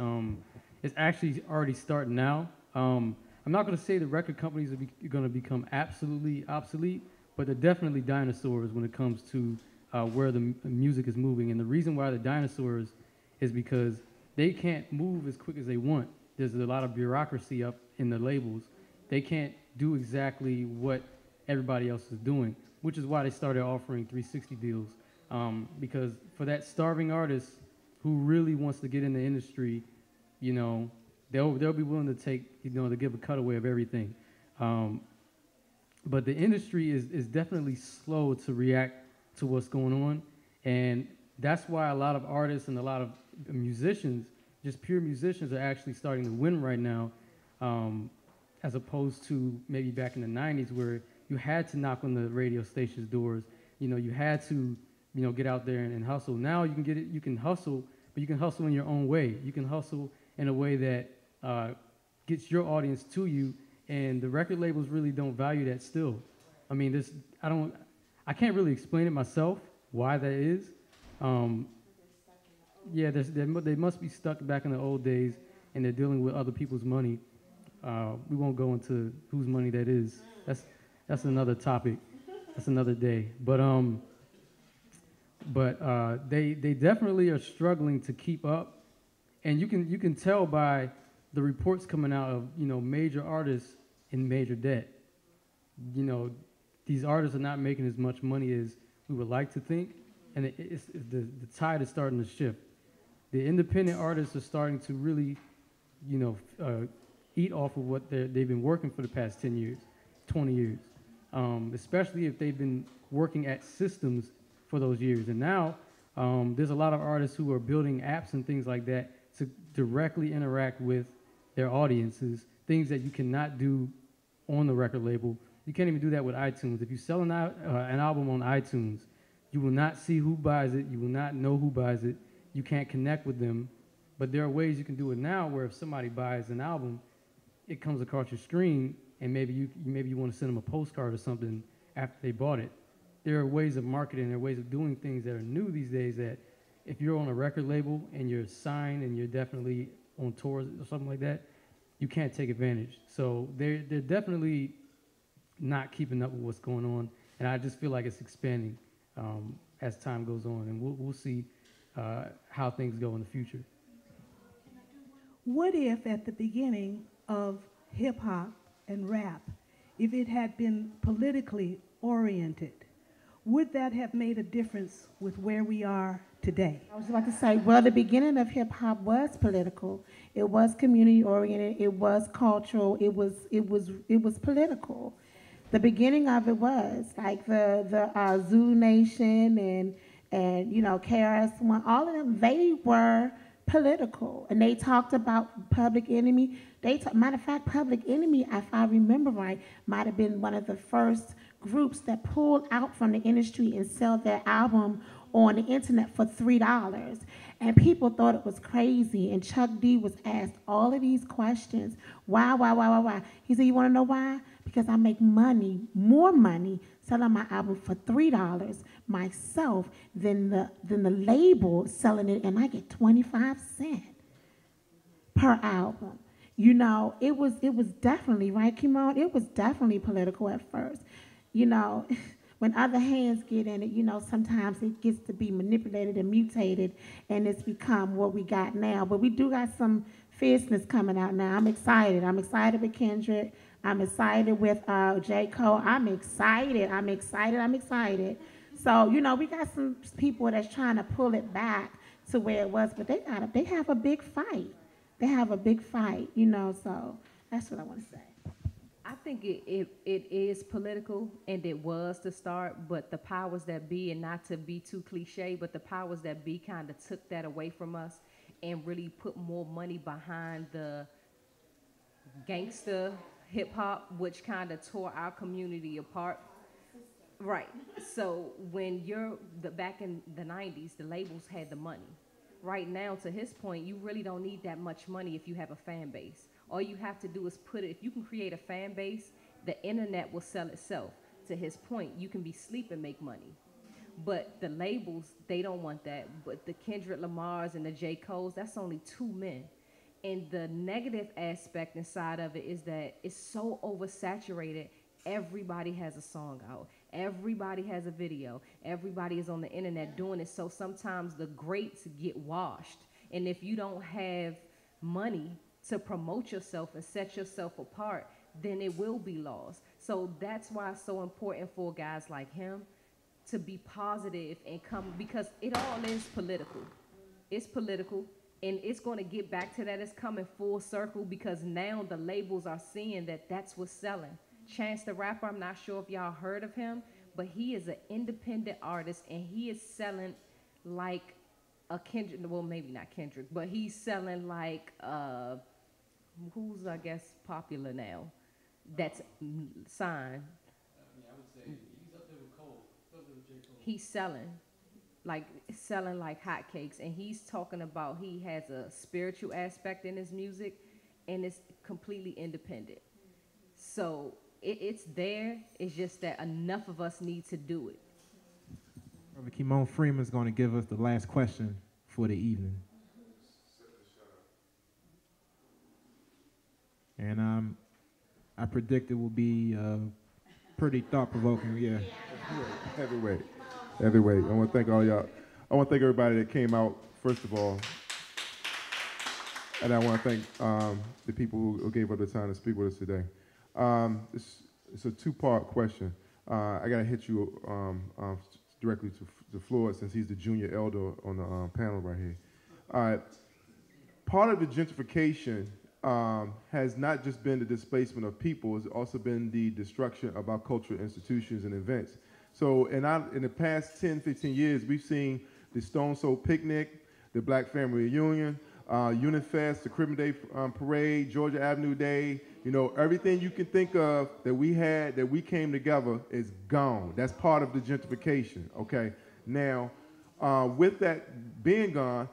It's actually already starting now. I'm not going to say the record companies are going to become absolutely obsolete, but they're definitely dinosaurs when it comes to where the music is moving. And the reason why they're dinosaurs is because they can't move as quick as they want. There's a lot of bureaucracy up in the labels. They can't do exactly what everybody else is doing, which is why they started offering 360 deals. Because for that starving artist who really wants to get in the industry, you know, they'll be willing to take, you know, to give a cutaway of everything. But the industry is definitely slow to react to what's going on. And that's why a lot of artists and a lot of musicians, just pure musicians, are actually starting to win right now, as opposed to maybe back in the 90s where you had to knock on the radio station's doors. You know, you had to, you know, get out there and hustle. Now you can get it, you can hustle, but you can hustle in your own way. You can hustle in a way that gets your audience to you, and the record labels really don't value that still. I mean, I can't really explain it myself, why that is. Yeah, they must be stuck back in the old days, and they're dealing with other people's money. We won't go into whose money that is. That's another topic. That's another day. But they definitely are struggling to keep up, and you can tell by the reports coming out of, you know, major artists in major debt. You know, these artists are not making as much money as we would like to think, and the tide is starting to shift. The independent artists are starting to really, you know, eat off of what they've been working for the past 10 years, 20 years, especially if they've been working at systems for those years. And now there's a lot of artists who are building apps and things like that to directly interact with their audiences, things that you cannot do on the record label. You can't even do that with iTunes. If you sell an album on iTunes, you will not see who buys it. You will not know who buys it. You can't connect with them. But there are ways you can do it now where if somebody buys an album, it comes across your screen, and maybe you want to send them a postcard or something after they bought it. There are ways of marketing, there are ways of doing things that are new these days that if you're on a record label and you're signed and you're definitely on tours or something like that, you can't take advantage. So they're definitely not keeping up with what's going on, and I just feel like it's expanding as time goes on, and we'll see how things go in the future. What if at the beginning of hip-hop and rap, if it had been politically oriented, would that have made a difference with where we are today? I was about to say, well, the beginning of hip hop was political. It was community oriented. It was cultural. It was political. The beginning of it was like the Zulu Nation and you know KRS-One. All of them, they were political, and they talked about Public Enemy. Matter of fact, Public Enemy, if I remember right, might have been one of the first groups that pulled out from the industry and sell their album on the internet for $3. And people thought it was crazy. And Chuck D was asked all of these questions. Why? He said, you want to know why? Because I make money, more money, selling my album for $3 myself than the label selling it, and I get 25 cents per album. You know, it was definitely, right, Kimon? It was definitely political at first. You know, when other hands get in it, you know, sometimes it gets to be manipulated and mutated, and it's become what we got now. But we do got some fierceness coming out now. I'm excited. I'm excited with Kendrick. I'm excited with J. Cole. I'm excited. So, you know, we got some people that's trying to pull it back to where it was, but they have a big fight. They have a big fight, you know, so that's what I want to say. I think it is political, and it was to start, but the powers that be, and not to be too cliche, but the powers that be kind of took that away from us and really put more money behind the gangster hip hop, which kind of tore our community apart. Right. So when back in the 90s, the labels had the money. Right now, to his point, you really don't need that much money if you have a fan base. All you have to do is if you can create a fan base, the internet will sell itself. To his point, you can be asleep and make money. But the labels, they don't want that. But the Kendrick Lamars and the J. Cole's, that's only 2 men. And the negative aspect inside of it is that it's so oversaturated. Everybody has a song out. Everybody has a video. Everybody is on the internet doing it. So sometimes the greats get washed. And if you don't have money to promote yourself and set yourself apart, then it will be lost. So that's why it's so important for guys like him to be positive and come, because it all is political. It's political, and it's going to get back to that. It's coming full circle because now the labels are seeing that that's what's selling. Chance the Rapper, I'm not sure if y'all heard of him, but he is an independent artist, and he is selling like a Kendrick, well, maybe not Kendrick, but he's selling like, who's, I guess, popular now that's signed. I would say he's up there with Cole. He's up there with J. Cole. He's selling like hotcakes, and he's talking about he has a spiritual aspect in his music, and it's completely independent. So it's there. It's just that enough of us need to do it. Brother Kimon Freeman's going to give us the last question for the evening. And I predict it will be pretty thought-provoking, yeah. Heavyweight. I want to thank all y'all. I want to thank everybody that came out, first of all. And I want to thank the people who gave up the time to speak with us today. It's a two-part question. I got to hit you directly to Floyd, since he's the junior elder on the panel right here. All right. Part of the gentrification has not just been the displacement of people, it's also been the destruction of our cultural institutions and events. So in the past 10, 15 years, we've seen the Stone Soul Picnic, the Black Family Reunion, Unifest, the Cribbin' Day Parade, Georgia Avenue Day, everything you can think of that we had, that we came together, is gone. That's part of the gentrification, okay? Now, with that being gone,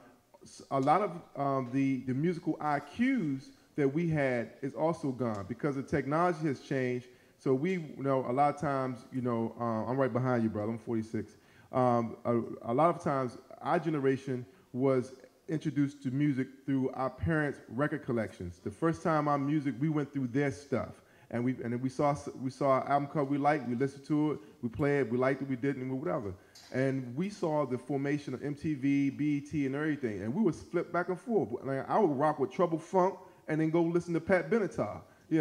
a lot of the musical IQs that we had is also gone because the technology has changed. So a lot of times, I'm right behind you, brother, I'm 46. A lot of times, our generation was introduced to music through our parents' record collections. The first time our music, we went through their stuff. And then we saw an album cover we liked, we listened to it, we played it, we liked it, we didn't, and whatever. And we saw the formation of MTV, BET, and everything, and we would flip back and forth. Like, I would rock with Trouble Funk and then go listen to Pat Benatar. It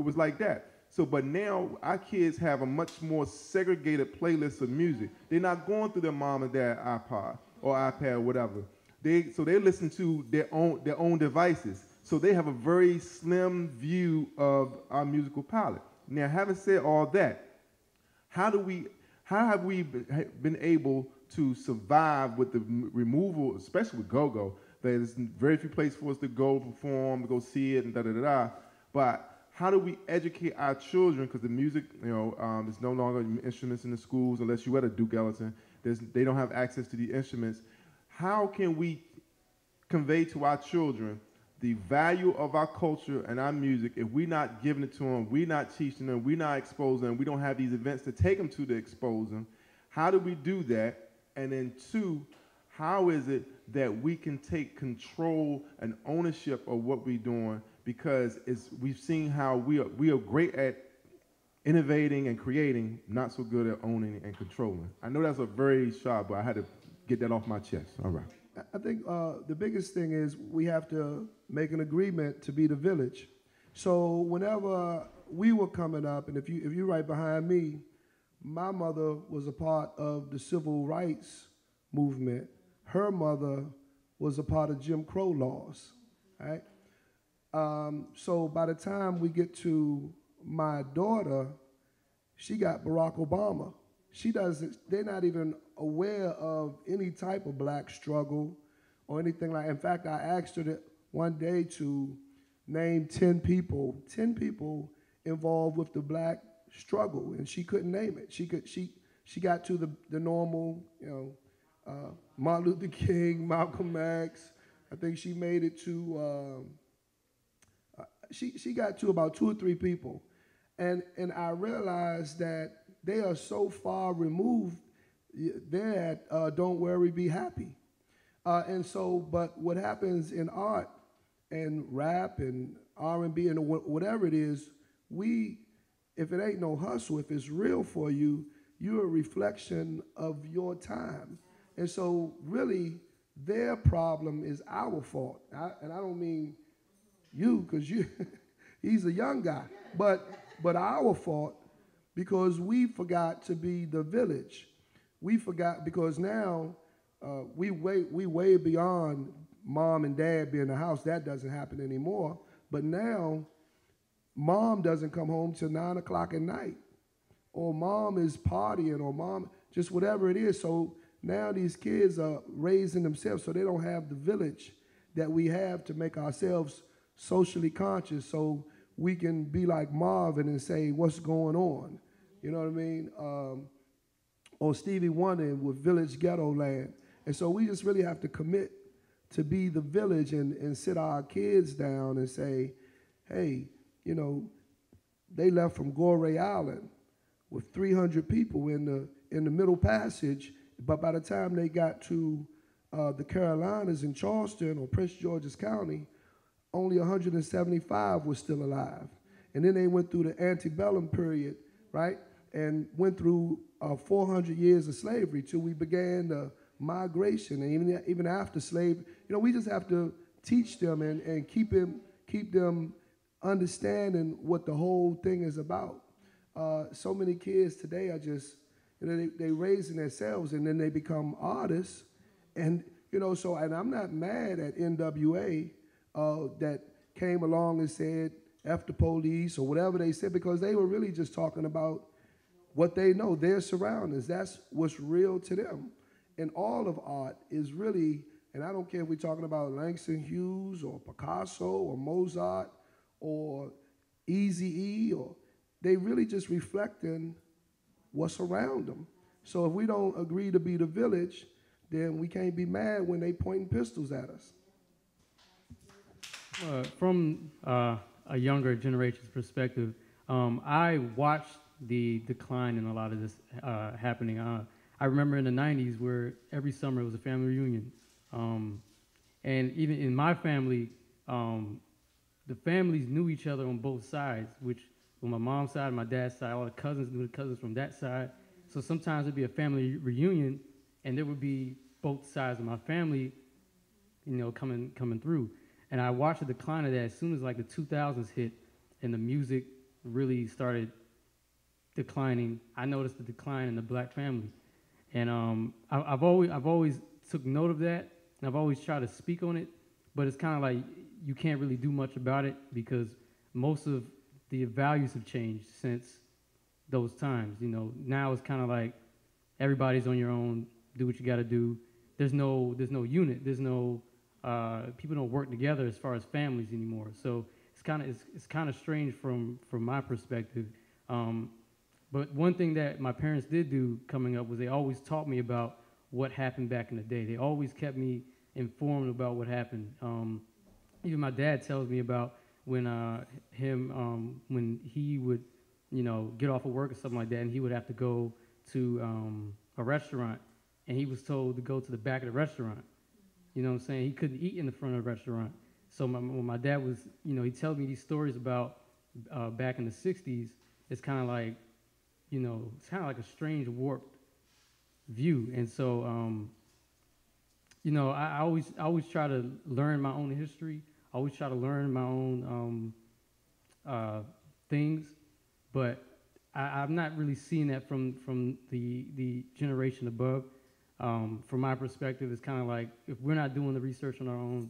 was like that. So, but now our kids have a much more segregated playlist of music. They're not going through their mom and dad iPod or iPad or whatever. So they listen to their own devices. So they have a very slim view of our musical palette. Now, having said all that, how have we been able to survive with the removal, especially with go-go? There's very few places for us to go perform, to go see it, and da-da-da-da. But how do we educate our children? Because the music, there's no longer instruments in the schools unless you're at a Duke Ellington. They don't have access to the instruments. How can we convey to our children the value of our culture and our music if we're not giving it to them, we're not teaching them, we're not exposing them, we don't have these events to take them to expose them? How do we do that? And then two, how is it that we can take control and ownership of what we're doing? Because we've seen how we are great at innovating and creating, not so good at owning and controlling. I know that's a very sharp, but I had to get that off my chest. All right. I think the biggest thing is we have to make an agreement to be the village. So whenever we were coming up, and if you're right behind me, my mother was a part of the civil rights movement. Her mother was a part of Jim Crow laws, right? So by the time we get to my daughter, she got Barack Obama. They're not even aware of any type of black struggle or anything like that. In fact, I asked her one day to name 10 people involved with the black struggle, and she couldn't name it. She got to the normal, Martin Luther King, Malcolm X. I think she made it to, she got to about 2 or 3 people. And I realized that they are so far removed. They're at Don't Worry, Be Happy. And so, but what happens in art and rap and R&B and whatever it is, if it ain't no hustle, if it's real for you, you're a reflection of your time. And so really, their problem is our fault. And I don't mean you, because he's a young guy, but our fault, because we forgot to be the village. We forgot, because now we way beyond mom and dad being in the house. That doesn't happen anymore. But now, mom doesn't come home till 9 o'clock at night, or mom is partying, or mom, just whatever it is. So now these kids are raising themselves, so they don't have the village that we have to make ourselves socially conscious, so we can be like Marvin and say, what's going on? You know what I mean? Or Stevie Wonder with Village Ghetto Land. And so we just really have to commit to be the village and sit our kids down and say, hey, they left from Goree Island with 300 people in the Middle Passage, but by the time they got to the Carolinas in Charleston or Prince George's County, only 175 were still alive. And then they went through the antebellum period, right? And went through 400 years of slavery till we began the migration. And even after slavery, we just have to teach them and keep them understanding what the whole thing is about. So many kids today are just, they raising themselves, and then they become artists. And, and I'm not mad at NWA that came along and said, F the police, or whatever they said, because they were really just talking about what they know, their surroundings. That's what's real to them. And all of art is really, and I don't care if we're talking about Langston Hughes or Picasso or Mozart or Eazy-E, or they really just reflecting what's around them. So if we don't agree to be the village, then we can't be mad when they pointing pistols at us. From a younger generation's perspective, I watched the decline in a lot of this happening. I remember in the 90s where every summer it was a family reunion. And even in my family, the families knew each other on both sides, which on my mom's side and my dad's side, all the cousins knew the cousins from that side. So sometimes it'd be a family reunion, and there would be both sides of my family, coming through. And I watched the decline of that as soon as like the 2000s hit and the music really started declining. I noticed the decline in the black family. And I've always took note of that, and I've always tried to speak on it, but it's kind of like you can't really do much about it because most of the values have changed since those times. Now it's kind of like everybody's on your own, do what you got to do. There's no unit. There's no people don't work together as far as families anymore. So it's kind of strange from my perspective. But one thing that my parents did do coming up was they always taught me about what happened back in the day. They always kept me informed about what happened. Even my dad tells me about when when he would, get off of work or something like that, and he would have to go to a restaurant, and he was told to go to the back of the restaurant. You know what I'm saying? He couldn't eat in the front of the restaurant. So when my dad was, he tells me these stories about back in the 60s, it's kind of like, it's kind of like a strange, warped view. And so, I always try to learn my own history. I always try to learn my own things, but I'm not really seeing that from the generation above. From my perspective, it's kind of like if we're not doing the research on our own,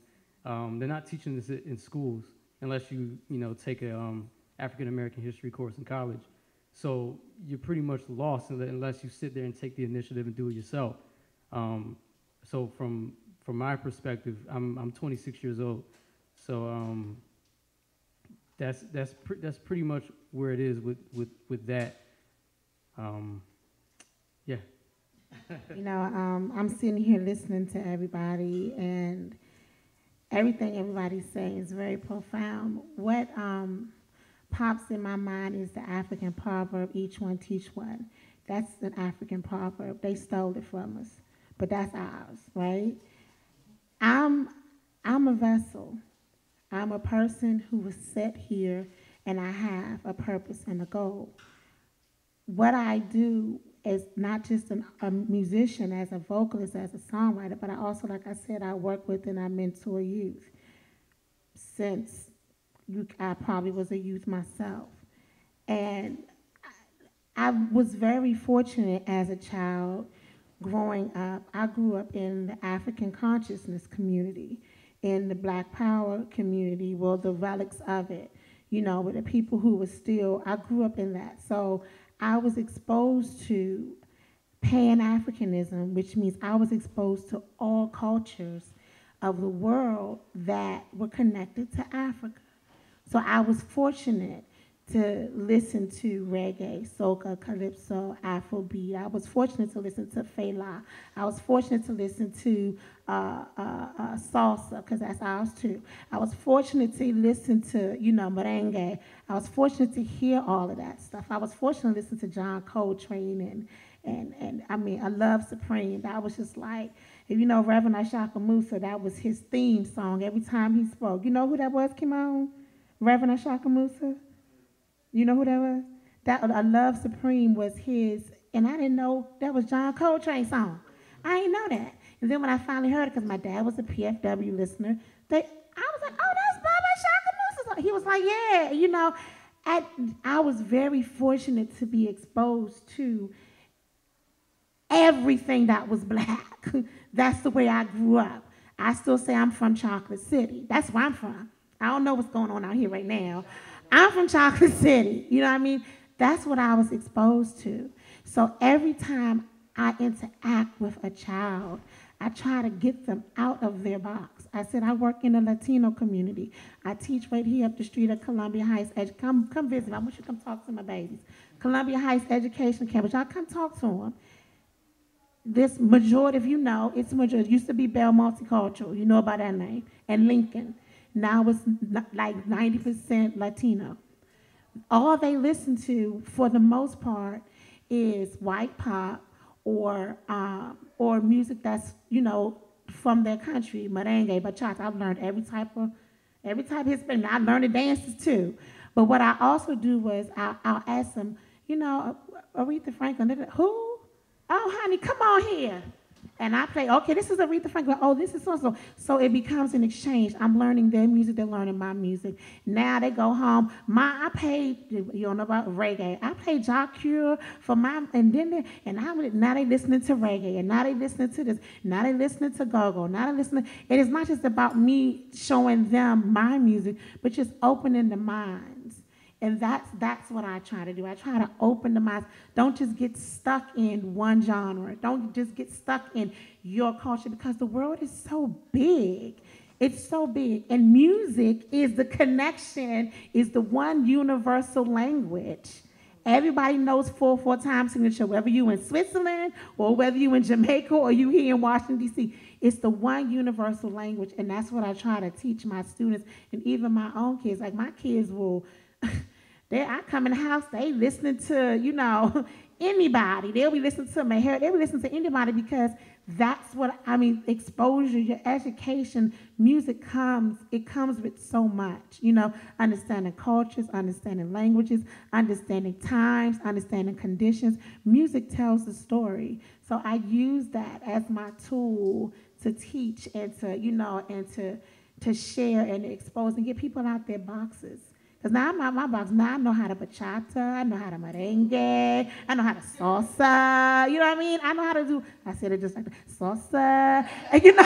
they're not teaching this in schools unless you take a African American history course in college. So you're pretty much lost unless you sit there and take the initiative and do it yourself. So from my perspective, I'm 26 years old. So that's pretty much where it is with that. Yeah. You know, I'm sitting here listening to everybody, and everything everybody's saying is very profound. What pops in my mind is the African proverb, each one teach one. That's an African proverb. They stole it from us, but that's ours, right? I'm a vessel. I'm a person who was set here, and I have a purpose and a goal. What I do is not just a musician, as a vocalist, as a songwriter, but I also, like I said, I work with and I mentor youth. Since I probably was a youth myself. And I was very fortunate as a child growing up. I grew up in the African consciousness community, in the Black Power community, well, the relics of it, you know, with the people who were still, I grew up in that. So I was exposed to Pan-Africanism, which means I was exposed to all cultures of the world that were connected to Africa. So I was fortunate to listen to reggae, soca, calypso, Afrobeat. I was fortunate to listen to Fela. I was fortunate to listen to salsa, because that's ours too. I was fortunate to listen to, you know, merengue. I was fortunate to hear all of that stuff. I was fortunate to listen to John Coltrane and I mean, I love Supreme. That was just like, if you know Reverend Ashaka Musa, that was his theme song every time he spoke. You know who that was, Kimon? Reverend Ashaka Musa? You know who that was? That I Love Supreme was his, and I didn't know that was John Coltrane's song. I didn't know that. And then when I finally heard it, because my dad was a PFW listener, I was like, oh, that's Baba Shaka Musa's song. He was like, yeah, you know. I was very fortunate to be exposed to everything that was Black. That's the way I grew up. I still say I'm from Chocolate City. That's where I'm from. I don't know what's going on out here right now. I'm from Chocolate City. You know what I mean? That's what I was exposed to. So every time I interact with a child, I try to get them out of their box. I said, I work in the Latino community. I teach right here up the street at Columbia Heights. Come visit. I want you to come talk to my babies. Columbia Heights Education Campus. Y'all come talk to them. This majority, if you know, it's majority. It used to be Bell Multicultural. You know about that name. And Lincoln. Now it's like 90% Latino. All they listen to, for the most part, is white pop or music that's, you know, from their country, merengue, bachata. I've learned every type of Hispanic. I learned the dances too. But what I also do was I'll ask them, you know, Aretha Franklin, who? Oh, honey, come on here. And I play, okay, this is Aretha Franklin. Oh, this is so-so. So it becomes an exchange. I'm learning their music. They're learning my music. Now they go home. I played, you don't know about reggae. I played Jock Cure for now they listening to reggae. And now they listening to this. Now they listening to go-go. Now they listening. It is not just about me showing them my music, but just opening the minds. And that's what I try to do. I try to open the minds. Don't just get stuck in one genre. Don't just get stuck in your culture, because the world is so big. It's so big. And music is the connection, is the one universal language. Everybody knows 4/4 time signature, whether you in Switzerland or whether you in Jamaica or you here in Washington, D.C. It's the one universal language, and that's what I try to teach my students and even my own kids. Like my kids will... I come in the house, they listening to, you know, anybody. They'll be listening to my hair. They'll be listening to anybody, because that's what, I mean, exposure, your education, music comes with so much, you know, understanding cultures, understanding languages, understanding times, understanding conditions. Music tells the story. So I use that as my tool to teach and to, you know, and to share and expose and get people out their boxes. Because now I'm out my box. Now I know how to bachata, I know how to merengue, I know how to salsa, you know what I mean? I know how to do, I said it just like that, salsa, and you know,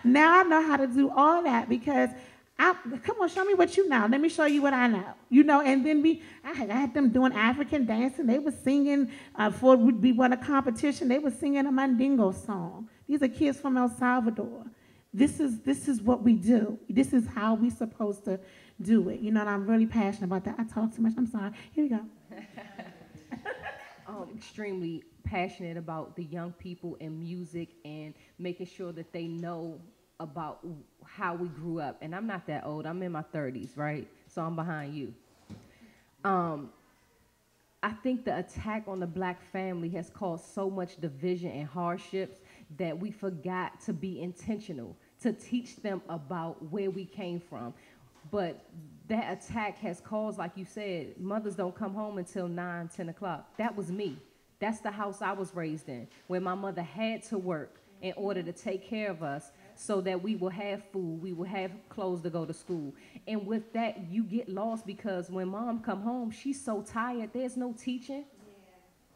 now I know how to do all that, because, come on, show me what you know. Let me show you what I know, you know, and then I had them doing African dancing. They were singing, before we won a competition, they were singing a Mandingo song. These are kids from El Salvador. this is what we do. This is how we supposed to do it. You know, and I'm really passionate about that. I talk too much. I'm sorry. Here we go. I'm extremely passionate about the young people and music and making sure that they know about how we grew up. And I'm not that old. I'm in my 30s, right? So I'm behind you. I think the attack on the black family has caused so much division and hardships that we forgot to be intentional, to teach them about where we came from. But that attack has caused, like you said, mothers don't come home until 9, 10 o'clock. That was me. That's the house I was raised in, where my mother had to work in order to take care of us so that we will have food, we will have clothes to go to school. And with that, you get lost because when mom come home, she's so tired, there's no teaching,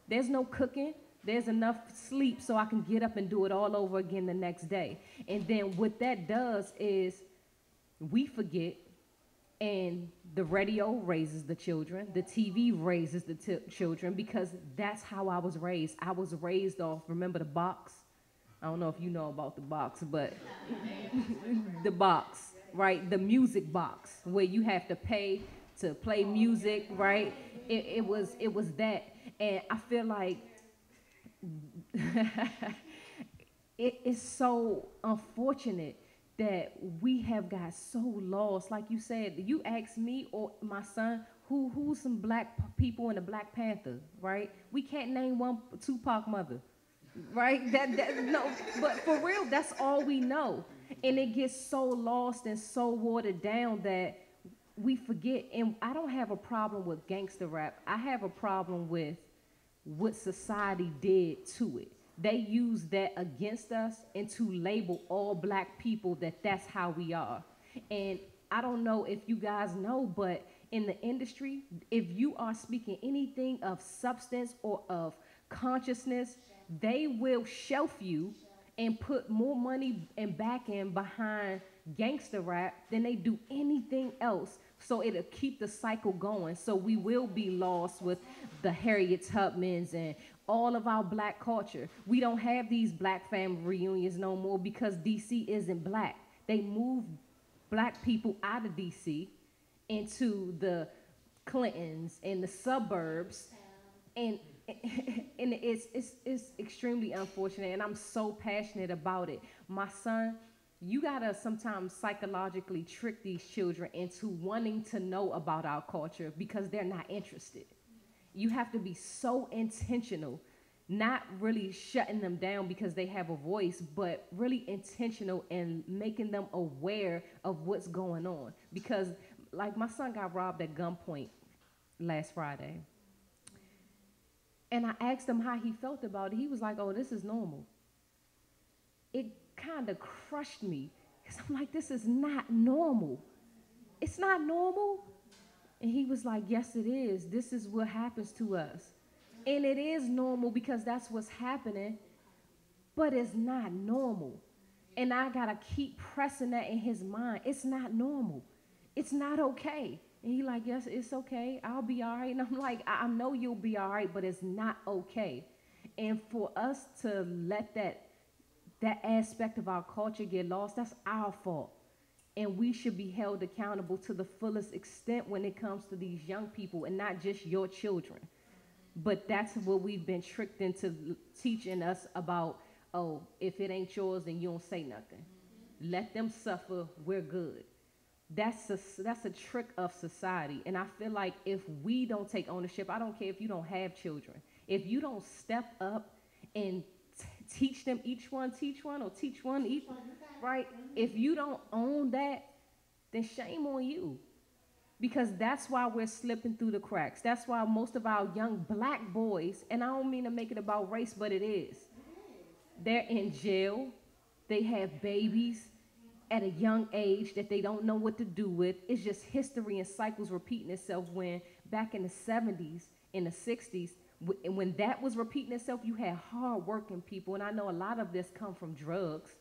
there's no cooking, there's enough sleep so I can get up and do it all over again the next day. And then what that does is we forget, and the radio raises the children, the TV raises the children, because that's how I was raised. I was raised off, remember the box? I don't know if you know about the box, but the box, right? The music box, where you have to pay to play music, right? It was that. And I feel like it's so unfortunate that we have got so lost. Like you said, you ask me or my son, who's some black people in the Black Panther, right? We can't name one Tupac mother, right? No, but for real, that's all we know. And it gets so lost and so watered down that we forget. And I don't have a problem with gangster rap. I have a problem with what society did to it. They use that against us and to label all black people that that's how we are. And I don't know if you guys know, but in the industry, if you are speaking anything of substance or of consciousness, they will shelf you and put more money and back end behind gangster rap than they do anything else. So it'll keep the cycle going. So we will be lost with the Harriet Tubmans and all of our black culture. We don't have these black family reunions no more because DC isn't black. They moved black people out of DC into the Clintons and the suburbs, and it's extremely unfortunate, and I'm so passionate about it. My son, you gotta sometimes psychologically trick these children into wanting to know about our culture because they're not interested. You have to be so intentional, not really shutting them down because they have a voice, but really intentional in making them aware of what's going on. Because like my son got robbed at gunpoint last Friday. And I asked him how he felt about it. He was like, oh, this is normal. It kind of crushed me because I'm like, this is not normal. It's not normal. And he was like, yes, it is. This is what happens to us. And it is normal because that's what's happening, but it's not normal. And I got to keep pressing that in his mind. It's not normal. It's not okay. And he like, yes, it's okay. I'll be all right. And I'm like, I know you'll be all right, but it's not okay. And for us to let that aspect of our culture get lost, that's our fault. And we should be held accountable to the fullest extent when it comes to these young people and not just your children. But that's what we've been tricked into teaching us about, oh, if it ain't yours, then you don't say nothing. Let them suffer, we're good. That's a trick of society. And I feel like if we don't take ownership, I don't care if you don't have children, if you don't step up and teach them, each one teach one, or teach one each, right? If you don't own that, then shame on you. Because that's why we're slipping through the cracks. That's why most of our young black boys, and I don't mean to make it about race, but it is. They're in jail. They have babies at a young age that they don't know what to do with. It's just history and cycles repeating itself, when back in the 70s, in the 60s, when that was repeating itself, you had hard-working people. And I know a lot of this come from drugs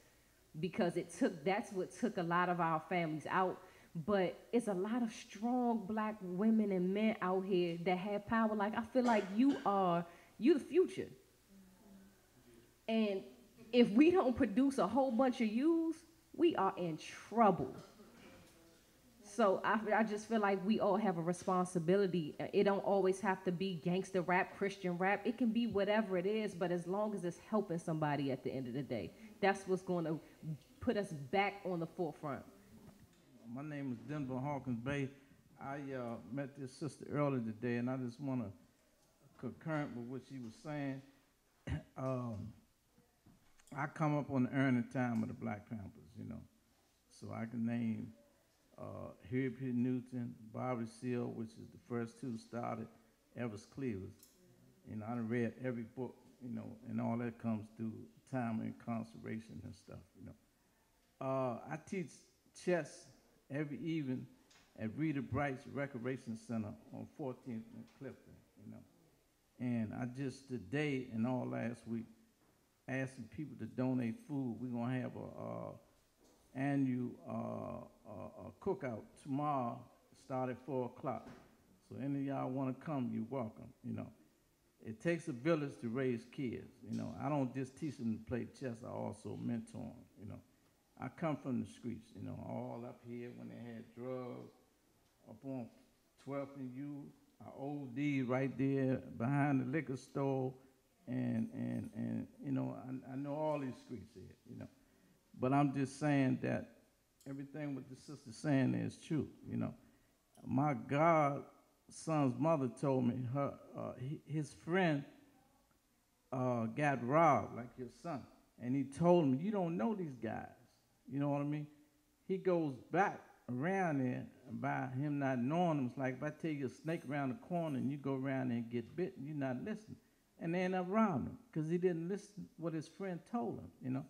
because that's what took a lot of our families out. But it's a lot of strong black women and men out here that have power. Like, I feel like you the future. And if we don't produce a whole bunch of yous, we are in trouble. So I just feel like we all have a responsibility. It don't always have to be gangster rap, Christian rap. It can be whatever it is, but as long as it's helping somebody at the end of the day, that's what's going to put us back on the forefront. My name is Denver Hawkins Bay. I met this sister earlier today, and I just want to concur with what she was saying. I come up on the earning time of the Black Panthers, you know. So I can name Harry P. Newton, Bobby Seale, which is the first two started, Evers Cleavers. You know, I done read every book, you know, and all that comes through time and incarceration and stuff, you know. I teach chess every evening at Rita Bright's Recreation Center on 14th and Clifton, you know. And I just today and all last week asking people to donate food. We're going to have a annual cookout tomorrow, start at 4 o'clock. So any of y'all want to come, you're welcome, you know. It takes a village to raise kids, you know. I don't just teach them to play chess, I also mentor them, you know. I come from the streets, you know, all up here when they had drugs, up on 12th and U, I OD right there behind the liquor store, and you know, I know all these streets here, you know. But I'm just saying that everything what the sister's saying is true, you know. My godson's mother told me his friend got robbed, like your son, and he told me, you don't know these guys, you know what I mean? He goes back around there by him not knowing them. It's like if I tell you a snake around the corner and you go around there and get bit, you're not listening. And they end up robbing him because he didn't listen what his friend told him, you know.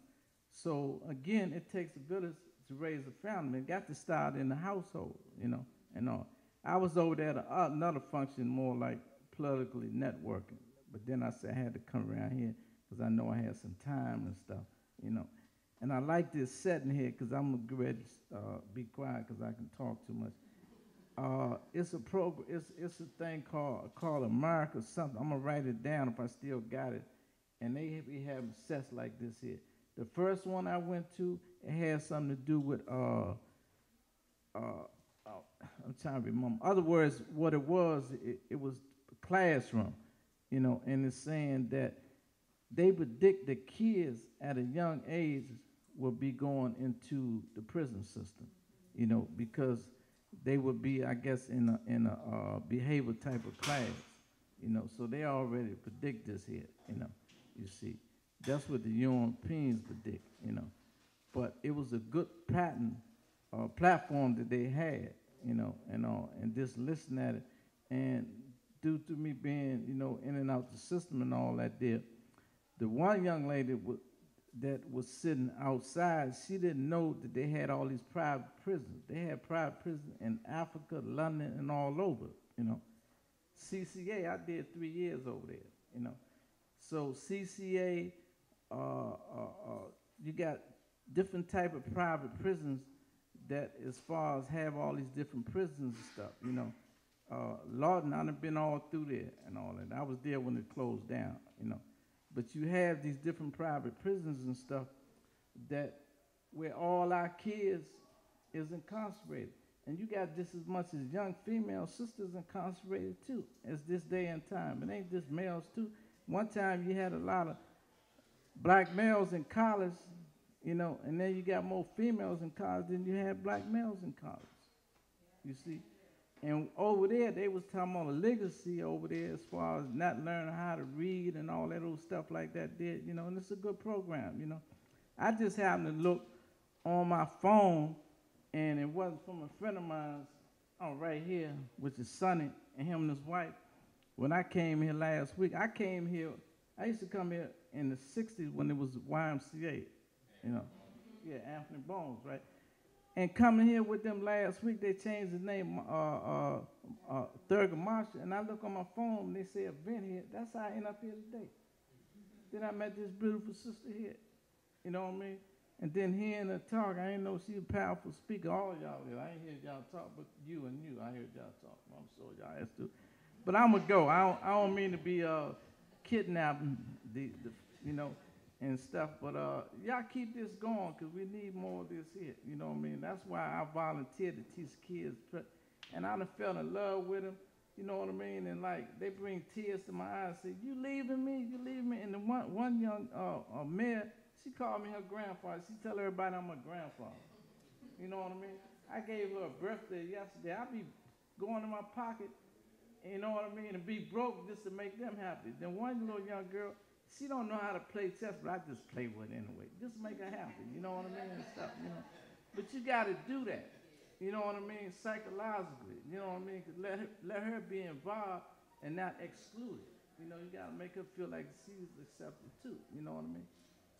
So again, it takes a village to raise a family. It got to start in the household, you know, and all. I was over there at another function, more like politically networking. But then I said I had to come around here because I know I had some time and stuff, you know. And I like this setting here because I'm going to get ready to be quiet because I can talk too much. It's a program. It's a thing called America something. I'm going to write it down if I still got it. And they be having sets like this here. The first one I went to, it had something to do with, I'm trying to remember. Other words, what it was a classroom, you know, and it's saying that they predict the kids at a young age will be going into the prison system, you know, because they would be, I guess, in a behavior type of class, you know. So they already predict this here, you know, you see. That's what the Europeans predict, you know. But it was a good pattern, platform that they had, you know, and just listen at it. And due to me being, you know, in and out the system and all that there, the one young lady that was sitting outside, she didn't know that they had all these private prisons. They had private prisons in Africa, London, and all over, you know. CCA, I did 3 years over there, you know. So CCA, you got different type of private prisons that as far as have all these different prisons and stuff, you know. Lawton, I done been all through there and all that. I was there when it closed down, you know. But you have these different private prisons and stuff that where all our kids is incarcerated. And you got just as much as young female sisters incarcerated too, as this day and time. It ain't just males too. One time you had a lot of black males in college, you know, and then you got more females in college than you had black males in college, you see. And over there, they was talking about a legacy over there as far as not learning how to read and all that old stuff like that did, you know, and it's a good program, you know. I just happened to look on my phone, and it wasn't from a friend of mine right here, which is Sonny, and him and his wife. When I came here last week, I used to come here in the 60s when it was YMCA, you know. Yeah, Anthony Bones, right? And coming here with them last week, they changed the name, Thurgood Marshall, and I look on my phone, and they say event here. That's how I end up here today. Then I met this beautiful sister here, you know what I mean? And then hearing her talk, I didn't know she was a powerful speaker. All of y'all did. I ain't heard y'all talk, but you, I heard y'all talk. I'm sure y'all has to. But I'm going to go. I don't mean to be kidnapping, you know. and stuff. But y'all keep this going because we need more of this here. You know what I mean? That's why I volunteer to teach kids. And I done fell in love with them. You know what I mean? And like they bring tears to my eyes. Say, "You leaving me? You leaving me?" And the one young mayor, she called me her grandfather. She tell everybody I'm her grandfather. You know what I mean? I gave her a birthday yesterday. I be going in my pocket, you know what I mean, and be broke just to make them happy. Then one little young girl, she don't know how to play chess, but I just play with it anyway. Just make her happy, you know what I mean, and stuff, you know. But you got to do that, you know what I mean, psychologically, you know what I mean. Let her be involved and not excluded. You know, you got to make her feel like she's accepted too, you know what I mean.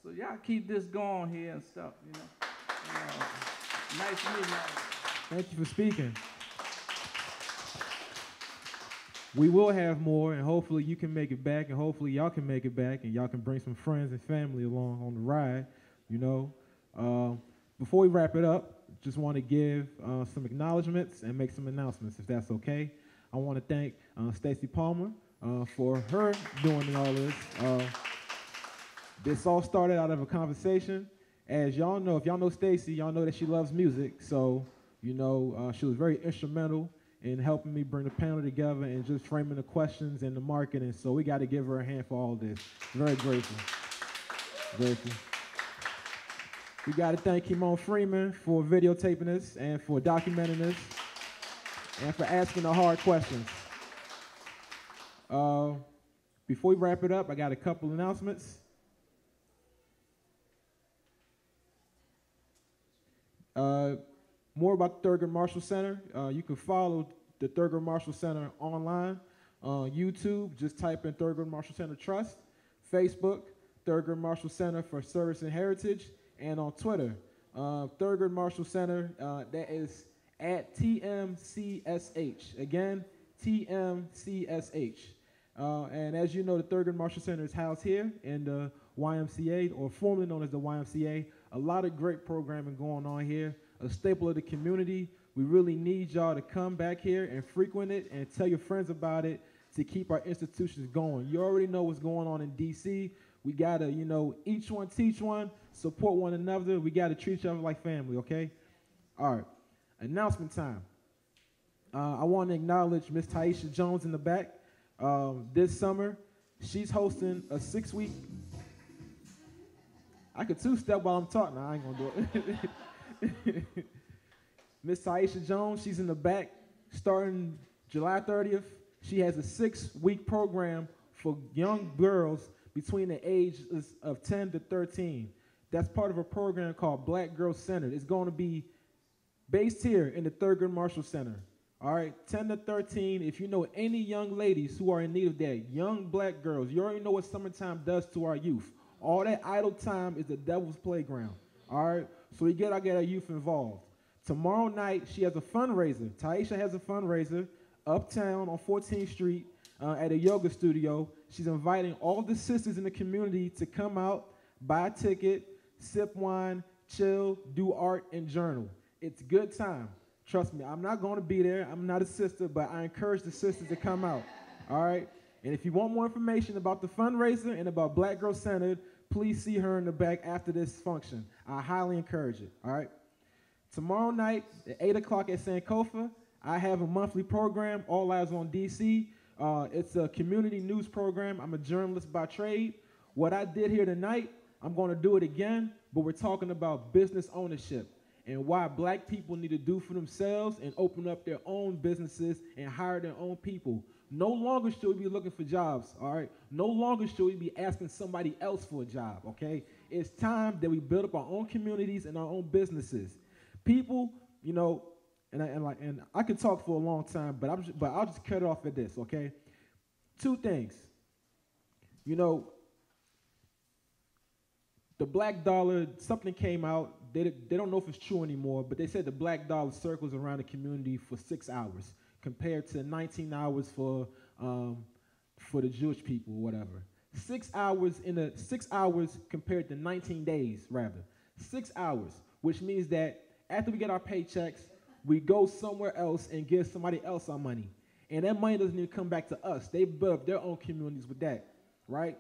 So y'all keep this going here and stuff, you know. Nice meeting you. Thank you for speaking. We will have more, and hopefully you can make it back, and hopefully y'all can make it back, and y'all can bring some friends and family along on the ride, you know. Before we wrap it up, just want to give some acknowledgments and make some announcements, if that's okay. I want to thank Stacey Palmer for her doing all this. This all started out of a conversation. As y'all know, if y'all know Stacey, y'all know that she loves music, so, you know, she was very instrumental in helping me bring the panel together and just framing the questions and the marketing. So we got to give her a hand for all this. Very grateful. Grateful. We got to thank Kimon Freeman for videotaping this and for documenting this and for asking the hard questions. Before we wrap it up, I got a couple announcements. More about the Thurgood Marshall Center. You can follow the Thurgood Marshall Center online on YouTube. Just type in Thurgood Marshall Center Trust. Facebook, Thurgood Marshall Center for Service and Heritage. And on Twitter, Thurgood Marshall Center, that is at TMCSH. Again, TMCSH. And as you know, the Thurgood Marshall Center is housed here in the YMCA, or formerly known as the YMCA. A lot of great programming going on here. A staple of the community. We really need y'all to come back here and frequent it and tell your friends about it to keep our institutions going. You already know what's going on in DC. We gotta, you know, each one teach one, support one another. We gotta treat each other like family, okay? All right, announcement time. I want to acknowledge Miss Taisha Jones in the back. This summer, she's hosting a 6-week. I could two-step while I'm talking. I ain't gonna do it. Miss Taisha Jones, she's in the back, starting July 30th. She has a 6-week program for young girls between the ages of 10 to 13. That's part of a program called Black Girls Centered. It's going to be based here in the Thurgood Marshall Center. All right, 10 to 13, if you know any young ladies who are in need of that, young black girls, you already know what summertime does to our youth. All that idle time is the devil's playground. All right, so we gotta get our youth involved. Tomorrow night, she has a fundraiser. Taisha has a fundraiser uptown on 14th Street at a yoga studio. She's inviting all the sisters in the community to come out, buy a ticket, sip wine, chill, do art, and journal. It's good time. Trust me, I'm not going to be there. I'm not a sister, but I encourage the sisters to come out. All right? And if you want more information about the fundraiser and about Black Girl Centered, please see her in the back after this function. I highly encourage it. All right? Tomorrow night at 8 o'clock at Sankofa, I have a monthly program, All Eyes on DC. It's a community news program. I'm a journalist by trade. What I did here tonight, I'm going to do it again, but we're talking about business ownership and why black people need to do for themselves and open up their own businesses and hire their own people. No longer should we be looking for jobs, all right? No longer should we be asking somebody else for a job, okay? It's time that we build up our own communities and our own businesses. People, you know, and I could talk for a long time, but I'll just cut it off at this, okay? 2 things. You know, the black dollar, something came out. They don't know if it's true anymore, but they said the black dollar circles around the community for 6 hours compared to 19 hours for the Jewish people or whatever. 6 hours in 6 hours compared to 19 days, rather. 6 hours, which means that after we get our paychecks, we go somewhere else and give somebody else our money. And that money doesn't even come back to us. They build up their own communities with that, right?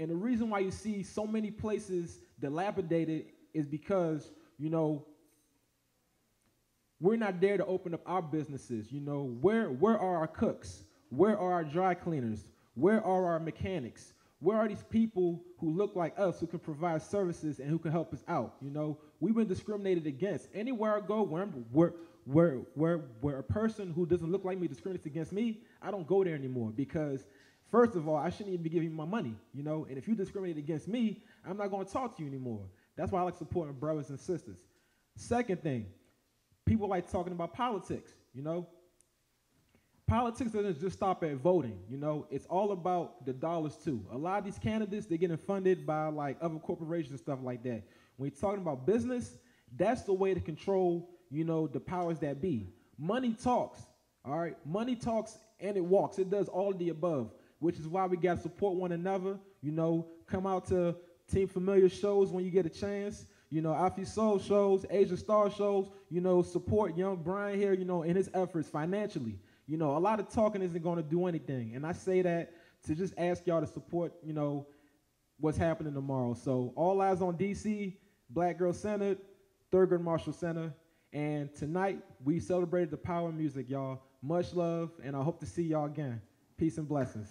And the reason why you see so many places dilapidated is because, you know, we're not there to open up our businesses. You know, where are our cooks? Where are our dry cleaners? Where are our mechanics? Where are these people who look like us, who can provide services and who can help us out? You know, we've been discriminated against. Anywhere I go, where a person who doesn't look like me discriminates against me, I don't go there anymore because, first of all, I shouldn't even be giving you my money, you know? And if you discriminate against me, I'm not going to talk to you anymore. That's why I like supporting brothers and sisters. Second thing, people like talking about politics, you know? Politics doesn't just stop at voting, you know? It's all about the dollars too. A lot of these candidates, they're getting funded by like other corporations and stuff like that. When you're talking about business, that's the way to control, you know, the powers that be. Money talks, all right? Money talks and it walks. It does all of the above, which is why we got to support one another, you know, come out to Team Familiar shows when you get a chance, you know, Afi Soul shows, Asia Star shows, you know, support young Brian here, you know, in his efforts financially. You know, a lot of talking isn't going to do anything. And I say that to just ask y'all to support, you know, what's happening tomorrow. So all eyes on DC, Black Girl Centered, Thurgood Marshall Center. And tonight we celebrated the power of music, y'all. Much love, and I hope to see y'all again. Peace and blessings.